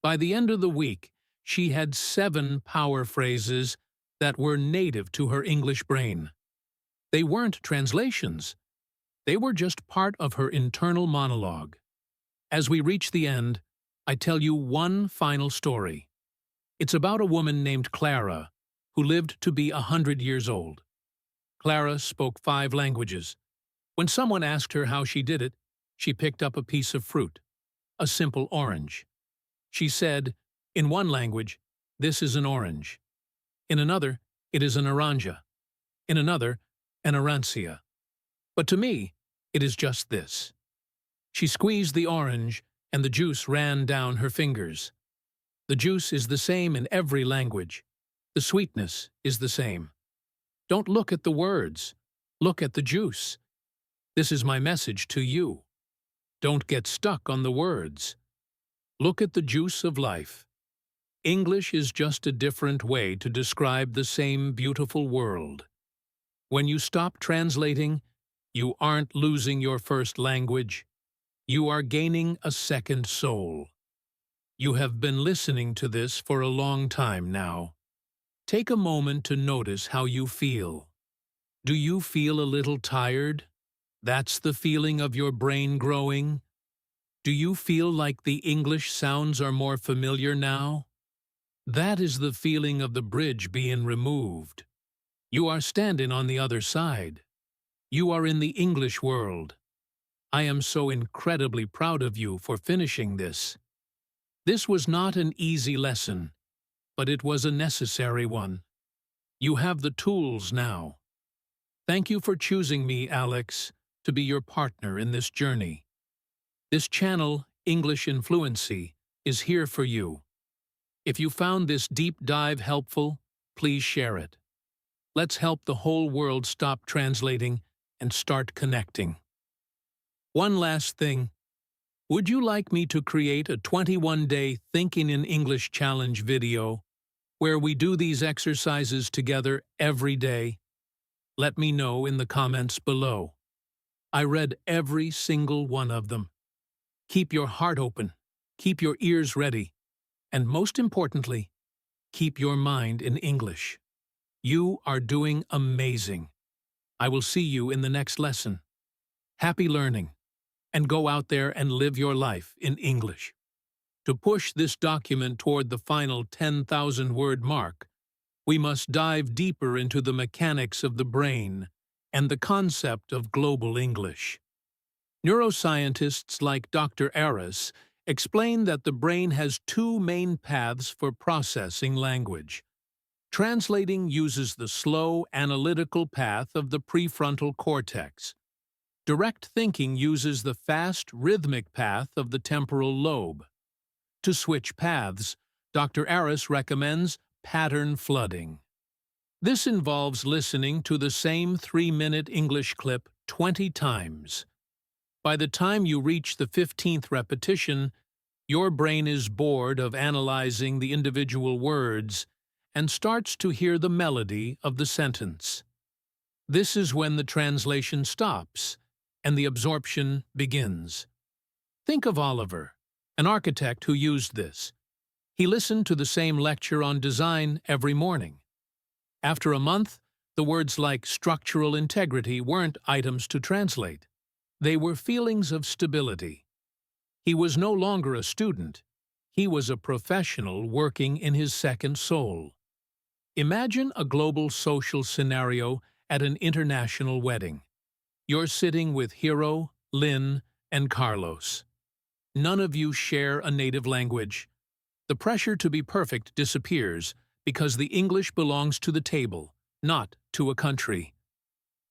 By the end of the week, she had 7 power phrases that were native to her English brain. They weren't translations. They were just part of her internal monologue. As we reach the end, I tell you one final story. It's about a woman named Clara, who lived to be 100 years old. Clara spoke 5 languages. When someone asked her how she did it, she picked up a piece of fruit, a simple orange. She said, in one language, "This is an orange." In another, "It is an oranja." In another, "an orancia." But to me, it is just this. She squeezed the orange, and the juice ran down her fingers. The juice is the same in every language. The sweetness is the same. Don't look at the words. Look at the juice. This is my message to you. Don't get stuck on the words. Look at the juice of life. English is just a different way to describe the same beautiful world. When you stop translating, you aren't losing your first language. You are gaining a second soul. You have been listening to this for a long time now. Take a moment to notice how you feel. Do you feel a little tired? That's the feeling of your brain growing. Do you feel like the English sounds are more familiar now? That is the feeling of the bridge being removed. You are standing on the other side. You are in the English world. I am so incredibly proud of you for finishing this. This was not an easy lesson, but it was a necessary one. You have the tools now. Thank you for choosing me, Alex, to be your partner in this journey. This channel, English in Fluency, is here for you. If you found this deep dive helpful, please share it. Let's help the whole world stop translating and start connecting. One last thing. Would you like me to create a 21-day Thinking in English challenge video where we do these exercises together every day? Let me know in the comments below. I read every single one of them. Keep your heart open, keep your ears ready, and most importantly, keep your mind in English. You are doing amazing. I will see you in the next lesson. Happy learning, and go out there and live your life in English. To push this document toward the final 10,000-word mark, we must dive deeper into the mechanics of the brain and the concept of global English. Neuroscientists like Dr. Aris explain that the brain has 2 main paths for processing language. Translating uses the slow, analytical path of the prefrontal cortex. Direct thinking uses the fast, rhythmic path of the temporal lobe. To switch paths, Dr. Aris recommends pattern flooding. This involves listening to the same 3-minute English clip 20 times. By the time you reach the 15th repetition, your brain is bored of analyzing the individual words and starts to hear the melody of the sentence. This is when the translation stops and the absorption begins. Think of Oliver, an architect who used this. He listened to the same lecture on design every morning. After a month, the words like structural integrity weren't items to translate. They were feelings of stability. He was no longer a student. He was a professional working in his second soul. Imagine a global social scenario at an international wedding. You're sitting with Hiro, Lynn, and Carlos. None of you share a native language. The pressure to be perfect disappears because the English belongs to the table, not to a country.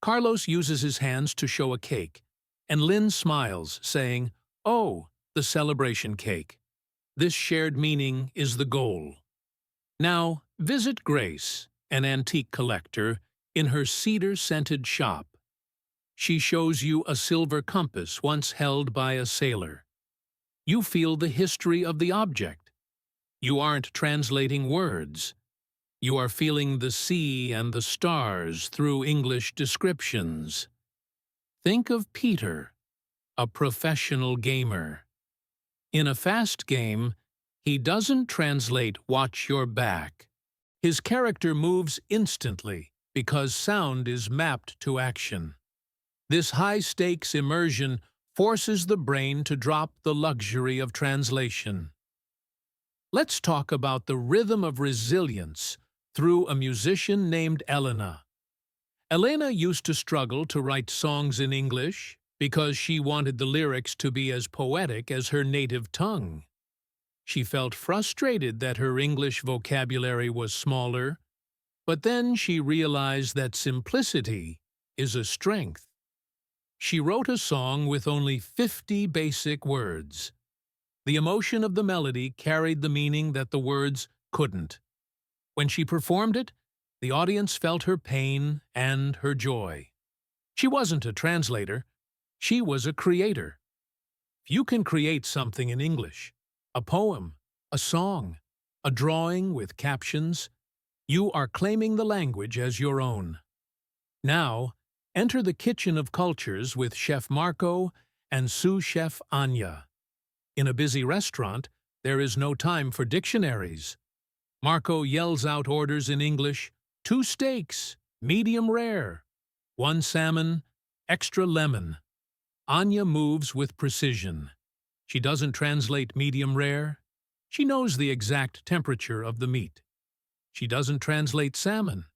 Carlos uses his hands to show a cake, and Lynn smiles, saying, "Oh, the celebration cake." This shared meaning is the goal. Now, visit Grace, an antique collector, in her cedar-scented shop. She shows you a silver compass once held by a sailor. You feel the history of the object. You aren't translating words. You are feeling the sea and the stars through English descriptions. Think of Peter, a professional gamer. In a fast game, he doesn't translate "watch your back." His character moves instantly because sound is mapped to action. This high-stakes immersion forces the brain to drop the luxury of translation. Let's talk about the rhythm of resilience through a musician named Elena. Elena used to struggle to write songs in English because she wanted the lyrics to be as poetic as her native tongue. She felt frustrated that her English vocabulary was smaller, but then she realized that simplicity is a strength. She wrote a song with only 50 basic words. The emotion of the melody carried the meaning that the words couldn't. When she performed it, the audience felt her pain and her joy. She wasn't a translator. She was a creator. If you can create something in English, a poem, a song, a drawing with captions, you are claiming the language as your own. Now, enter the kitchen of cultures with Chef Marco and sous chef Anya. In a busy restaurant, there is no time for dictionaries. Marco yells out orders in English: 2 steaks, medium rare, 1 salmon, extra lemon. Anya moves with precision. She doesn't translate medium rare. She knows the exact temperature of the meat. She doesn't translate salmon.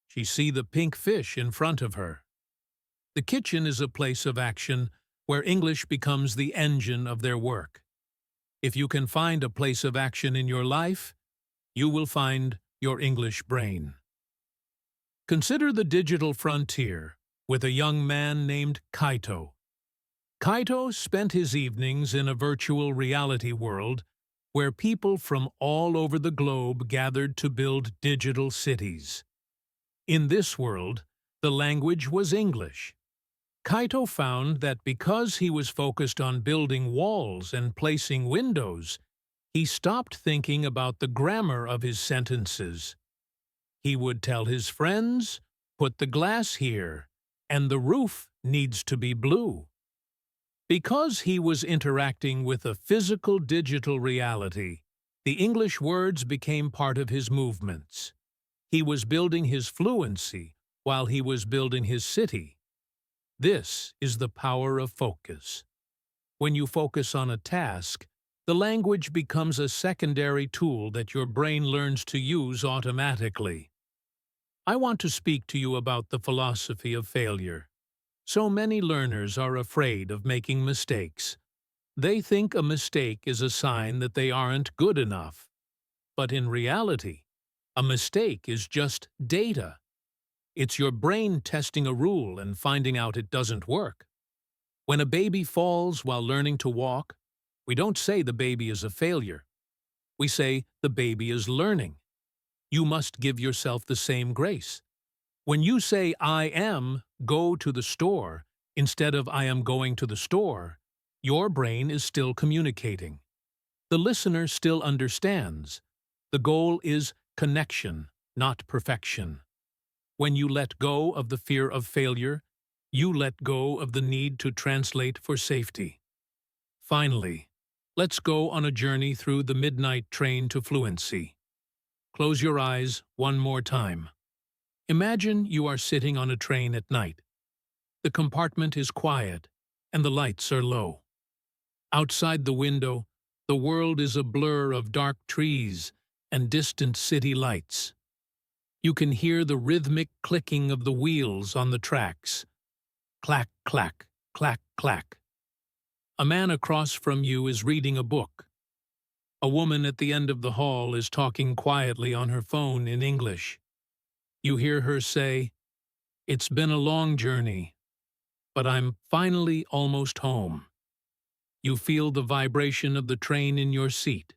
She sees the pink fish in front of her. The kitchen is a place of action where English becomes the engine of their work. If you can find a place of action in your life, you will find your English brain. Consider the digital frontier with a young man named Kaito. Kaito spent his evenings in a virtual reality world where people from all over the globe gathered to build digital cities. In this world, the language was English. Kaito found that because he was focused on building walls and placing windows, he stopped thinking about the grammar of his sentences. He would tell his friends, "Put the glass here," and "the roof needs to be blue." Because he was interacting with a physical digital reality, the English words became part of his movements. He was building his fluency while he was building his city. This is the power of focus. When you focus on a task, the language becomes a secondary tool that your brain learns to use automatically. I want to speak to you about the philosophy of failure. So many learners are afraid of making mistakes. They think a mistake is a sign that they aren't good enough. But in reality, a mistake is just data. It's your brain testing a rule and finding out it doesn't work. When a baby falls while learning to walk, we don't say the baby is a failure. We say the baby is learning. You must give yourself the same grace. When you say "I am, go to the store," Instead of "I am going to the store," your brain is still communicating. The listener still understands. The goal is connection, not perfection. When you let go of the fear of failure, you let go of the need to translate for safety. Finally, let's go on a journey through the midnight train to fluency. Close your eyes one more time. Imagine you are sitting on a train at night. The compartment is quiet, and the lights are low. Outside the window, the world is a blur of dark trees and distant city lights. You can hear the rhythmic clicking of the wheels on the tracks. Clack, clack, clack, clack. A man across from you is reading a book. A woman at the end of the hall is talking quietly on her phone in English. You hear her say, "It's been a long journey, but I'm finally almost home." You feel the vibration of the train in your seat.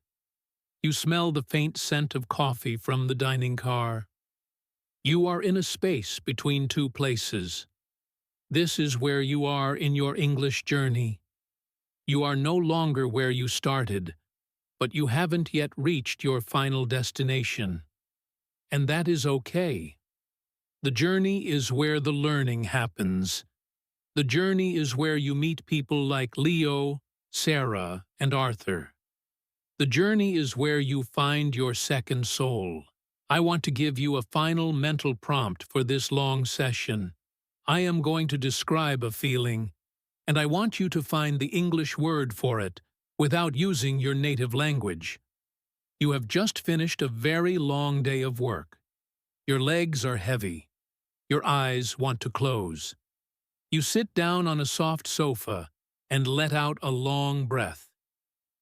You smell the faint scent of coffee from the dining car. You are in a space between two places. This is where you are in your English journey. You are no longer where you started, but you haven't yet reached your final destination. And that is okay. The journey is where the learning happens. The journey is where you meet people like Leo, Sarah, and Arthur. The journey is where you find your second soul. I want to give you a final mental prompt for this long session. I am going to describe a feeling, and I want you to find the English word for it without using your native language. You have just finished a very long day of work. Your legs are heavy. Your eyes want to close. You sit down on a soft sofa and let out a long breath.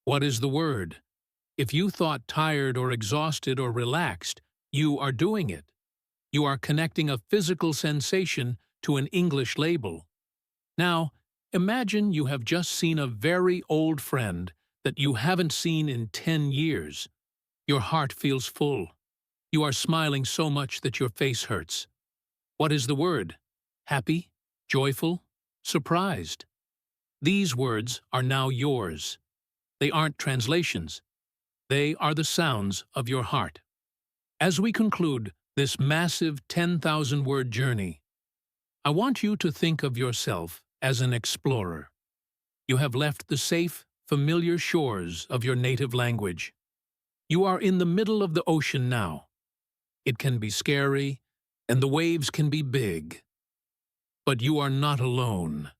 What is the word? If you thought tired or exhausted or relaxed, you are doing it. You are connecting a physical sensation to an English label. Now, imagine you have just seen a very old friend that you haven't seen in 10 years. Your heart feels full. You are smiling so much that your face hurts. What is the word? Happy? Joyful? Surprised? These words are now yours. They aren't translations. They are the sounds of your heart. As we conclude this massive 10,000-word journey, I want you to think of yourself as an explorer. You have left the safe, familiar shores of your native language. You are in the middle of the ocean now. It can be scary, and the waves can be big. But you are not alone.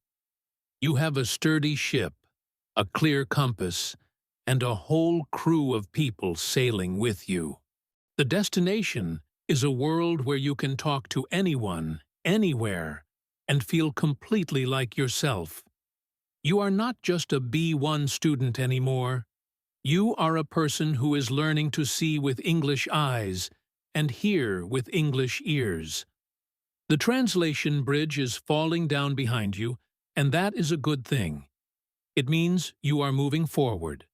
You have a sturdy ship, a clear compass, and a whole crew of people sailing with you. The destination is a world where you can talk to anyone, anywhere, and feel completely like yourself. You are not just a B1 student anymore. You are a person who is learning to see with English eyes and hear with English ears. The translation bridge is falling down behind you, and that is a good thing. It means you are moving forward.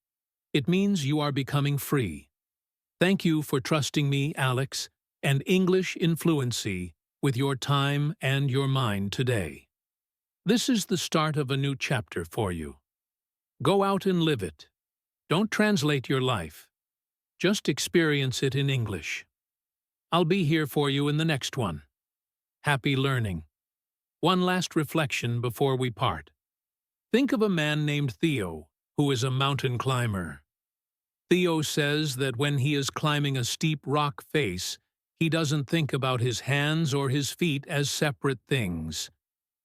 It means you are becoming free. Thank you for trusting me, Alex, and English in Fluency with your time and your mind today. This is the start of a new chapter for you. Go out and live it. Don't translate your life. Just experience it in English. I'll be here for you in the next one. Happy learning. One last reflection before we part. Think of a man named Theo, who is a mountain climber. Theo says that when he is climbing a steep rock face, he doesn't think about his hands or his feet as separate things.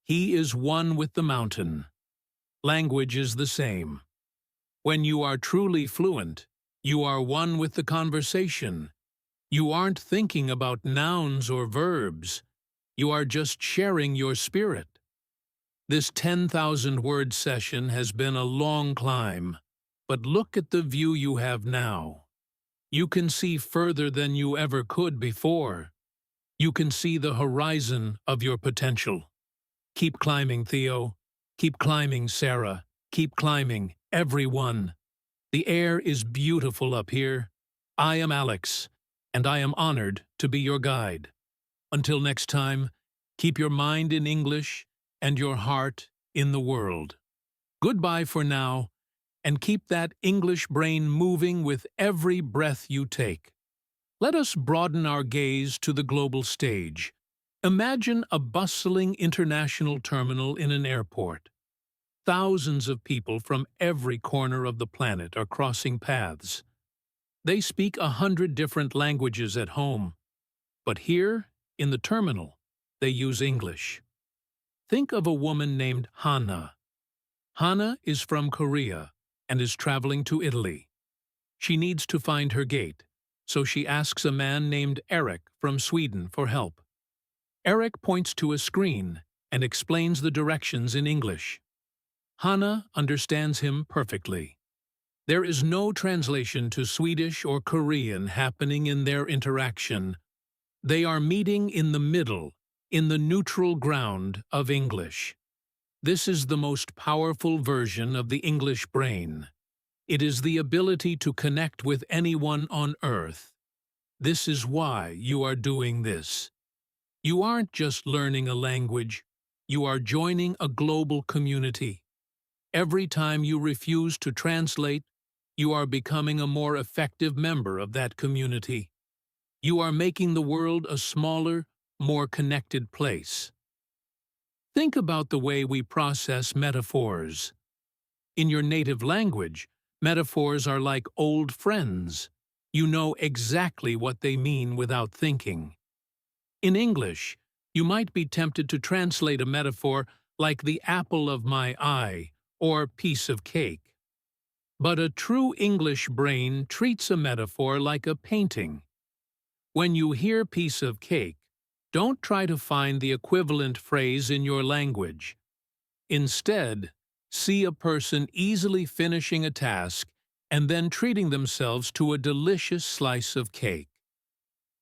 He is one with the mountain. Language is the same. When you are truly fluent, you are one with the conversation. You aren't thinking about nouns or verbs. You are just sharing your spirit. This 10,000-word session has been a long climb, but look at the view you have now. You can see further than you ever could before. You can see the horizon of your potential. Keep climbing, Theo. Keep climbing, Sarah. Keep climbing, everyone. The air is beautiful up here. I am Alex, and I am honored to be your guide. Until next time, keep your mind in English and your heart in the world. Goodbye for now, and keep that English brain moving with every breath you take. Let us broaden our gaze to the global stage. Imagine a bustling international terminal in an airport. Thousands of people from every corner of the planet are crossing paths. They speak 100 different languages at home, but here, in the terminal, they use English. Think of a woman named Hannah. Hannah is from Korea and is traveling to Italy. She needs to find her gate, so she asks a man named Eric from Sweden for help. Eric points to a screen and explains the directions in English. Hannah understands him perfectly. There is no translation to Swedish or Korean happening in their interaction. They are meeting in the middle, in the neutral ground of English. This is the most powerful version of the English brain. It is the ability to connect with anyone on Earth. This is why you are doing this. You aren't just learning a language, you are joining a global community. Every time you refuse to translate, you are becoming a more effective member of that community. You are making the world a smaller, more connected place. Think about the way we process metaphors. In your native language, metaphors are like old friends. You know exactly what they mean without thinking. In English, you might be tempted to translate a metaphor like the apple of my eye or piece of cake. But a true English brain treats a metaphor like a painting. When you hear piece of cake, don't try to find the equivalent phrase in your language. Instead, see a person easily finishing a task and then treating themselves to a delicious slice of cake.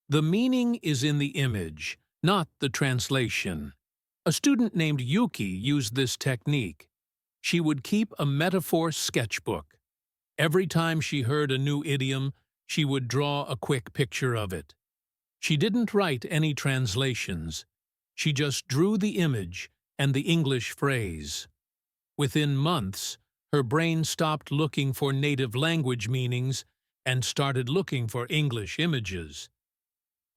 The meaning is in the image, not the translation. A student named Yuki used this technique. She would keep a metaphor sketchbook. Every time she heard a new idiom, she would draw a quick picture of it. She didn't write any translations. She just drew the image and the English phrase. Within months, her brain stopped looking for native language meanings and started looking for English images.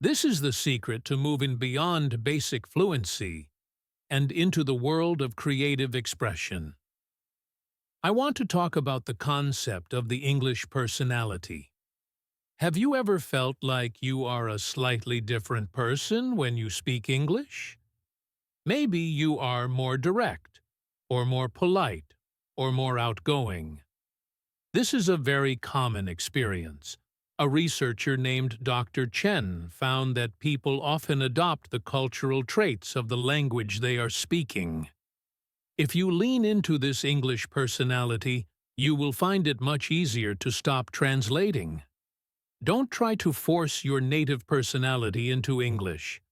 This is the secret to moving beyond basic fluency and into the world of creative expression. I want to talk about the concept of the English personality. Have you ever felt like you are a slightly different person when you speak English? Maybe you are more direct, or more polite, or more outgoing. This is a very common experience. A researcher named Dr. Chen found that people often adopt the cultural traits of the language they are speaking. If you lean into this English personality, you will find it much easier to stop translating. Don't try to force your native personality into English.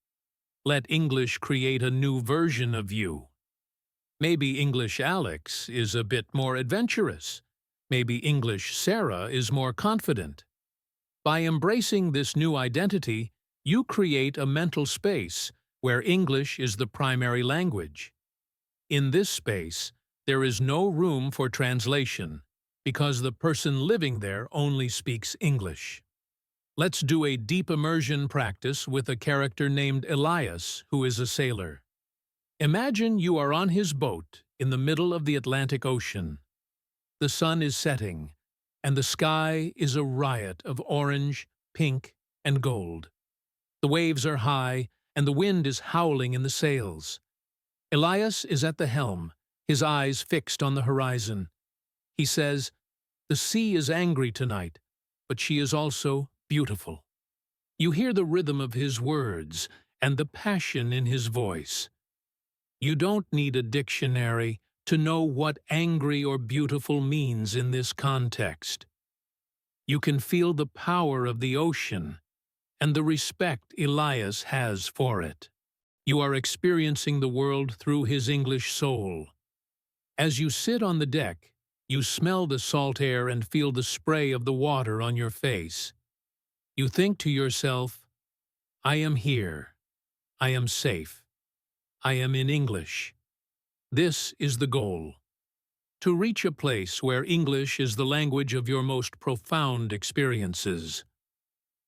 Let English create a new version of you. Maybe English Alex is a bit more adventurous. Maybe English Sarah is more confident. By embracing this new identity, you create a mental space where English is the primary language. In this space, there is no room for translation, because the person living there only speaks English. Let's do a deep immersion practice with a character named Elias, who is a sailor. Imagine you are on his boat in the middle of the Atlantic Ocean. The sun is setting, and the sky is a riot of orange, pink, and gold. The waves are high, and the wind is howling in the sails. Elias is at the helm, his eyes fixed on the horizon. He says, "The sea is angry tonight, but she is also beautiful." You hear the rhythm of his words and the passion in his voice. You don't need a dictionary to know what angry or beautiful means in this context. You can feel the power of the ocean and the respect Elias has for it. You are experiencing the world through his English soul. As you sit on the deck, you smell the salt air and feel the spray of the water on your face. You think to yourself, "I am here. I am safe. I am in English." This is the goal: to reach a place where English is the language of your most profound experiences.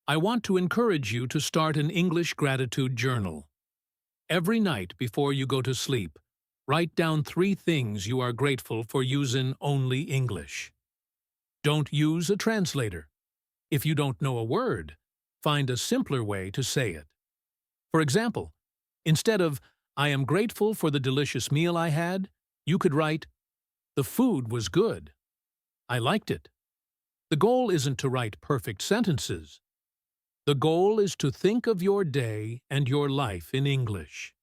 I want to encourage you to start an English gratitude journal. Every night before you go to sleep, write down 3 things you are grateful for using only English. Don't use a translator. If you don't know a word, find a simpler way to say it. For example, instead of "I am grateful for the delicious meal I had," you could write, "The food was good. I liked it." The goal isn't to write perfect sentences. The goal is to think of your day and your life in English.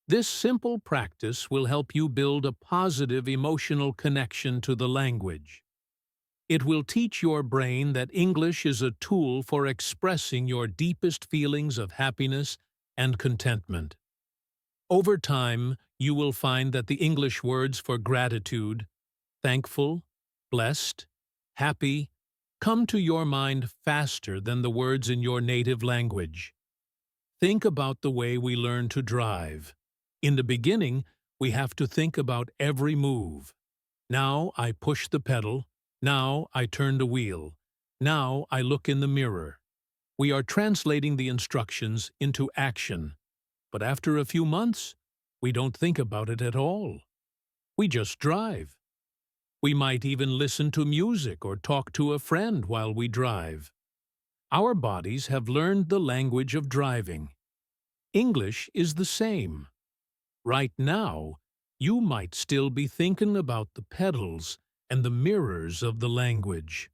This simple practice will help you build a positive emotional connection to the language. It will teach your brain that English is a tool for expressing your deepest feelings of happiness and contentment. Over time, you will find that the English words for gratitude, thankful, blessed, happy, come to your mind faster than the words in your native language. Think about the way we learn to drive. In the beginning, we have to think about every move. Now I push the pedal. Now I turn the wheel. Now I look in the mirror. We are translating the instructions into action. But after a few months, we don't think about it at all. We just drive. We might even listen to music or talk to a friend while we drive. Our bodies have learned the language of driving. English is the same. Right now, you might still be thinking about the pedals and the mirrors of the language.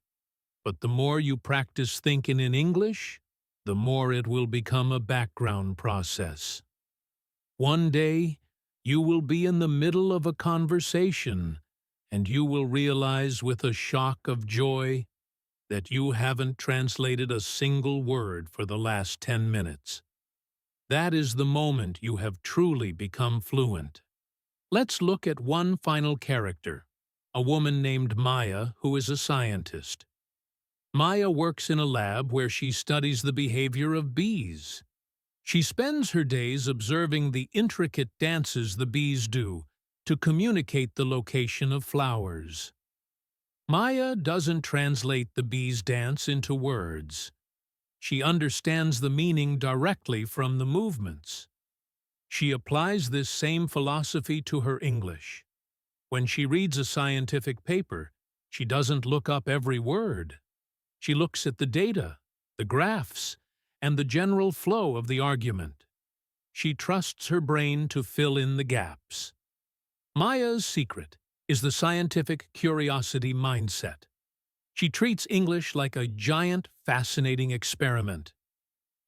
But the more you practice thinking in English, the more it will become a background process. One day, you will be in the middle of a conversation, and you will realize with a shock of joy that you haven't translated a single word for the last 10 minutes. That is the moment you have truly become fluent. Let's look at one final character, a woman named Maya who is a scientist. Maya works in a lab where she studies the behavior of bees. She spends her days observing the intricate dances the bees do to communicate the location of flowers. Maya doesn't translate the bees' dance into words. She understands the meaning directly from the movements. She applies this same philosophy to her English. When she reads a scientific paper, she doesn't look up every word. She looks at the data, the graphs, and the general flow of the argument. She trusts her brain to fill in the gaps. Maya's secret is the scientific curiosity mindset. She treats English like a giant, fascinating experiment.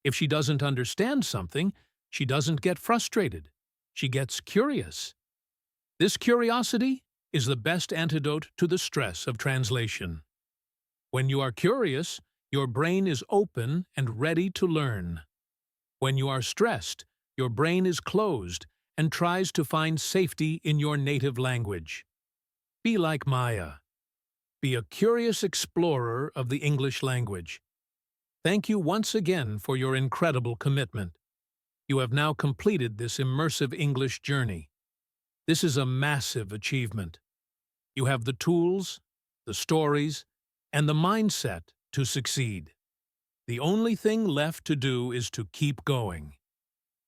If she doesn't understand something, she doesn't get frustrated. She gets curious. This curiosity is the best antidote to the stress of translation. When you are curious, your brain is open and ready to learn. When you are stressed, your brain is closed and tries to find safety in your native language. Be like Maya. Be a curious explorer of the English language. Thank you once again for your incredible commitment. You have now completed this immersive English journey. This is a massive achievement. You have the tools, the stories, and the mindset to succeed. The only thing left to do is to keep going.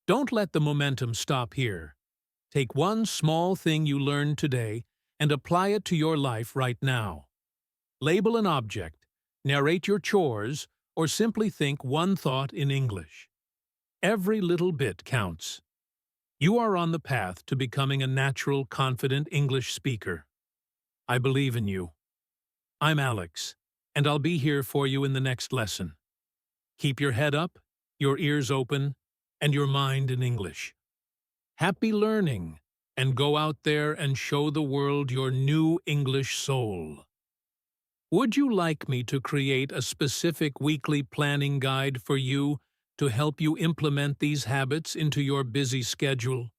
Don't let the momentum stop here. Take one small thing you learned today and apply it to your life right now. Label an object, narrate your chores, or simply think one thought in English. Every little bit counts. You are on the path to becoming a natural, confident English speaker. I believe in you. I'm Alex, and I'll be here for you in the next lesson. Keep your head up, your ears open, and your mind in English. Happy learning, and go out there and show the world your new English soul. Would you like me to create a specific weekly planning guide for you to help you implement these habits into your busy schedule?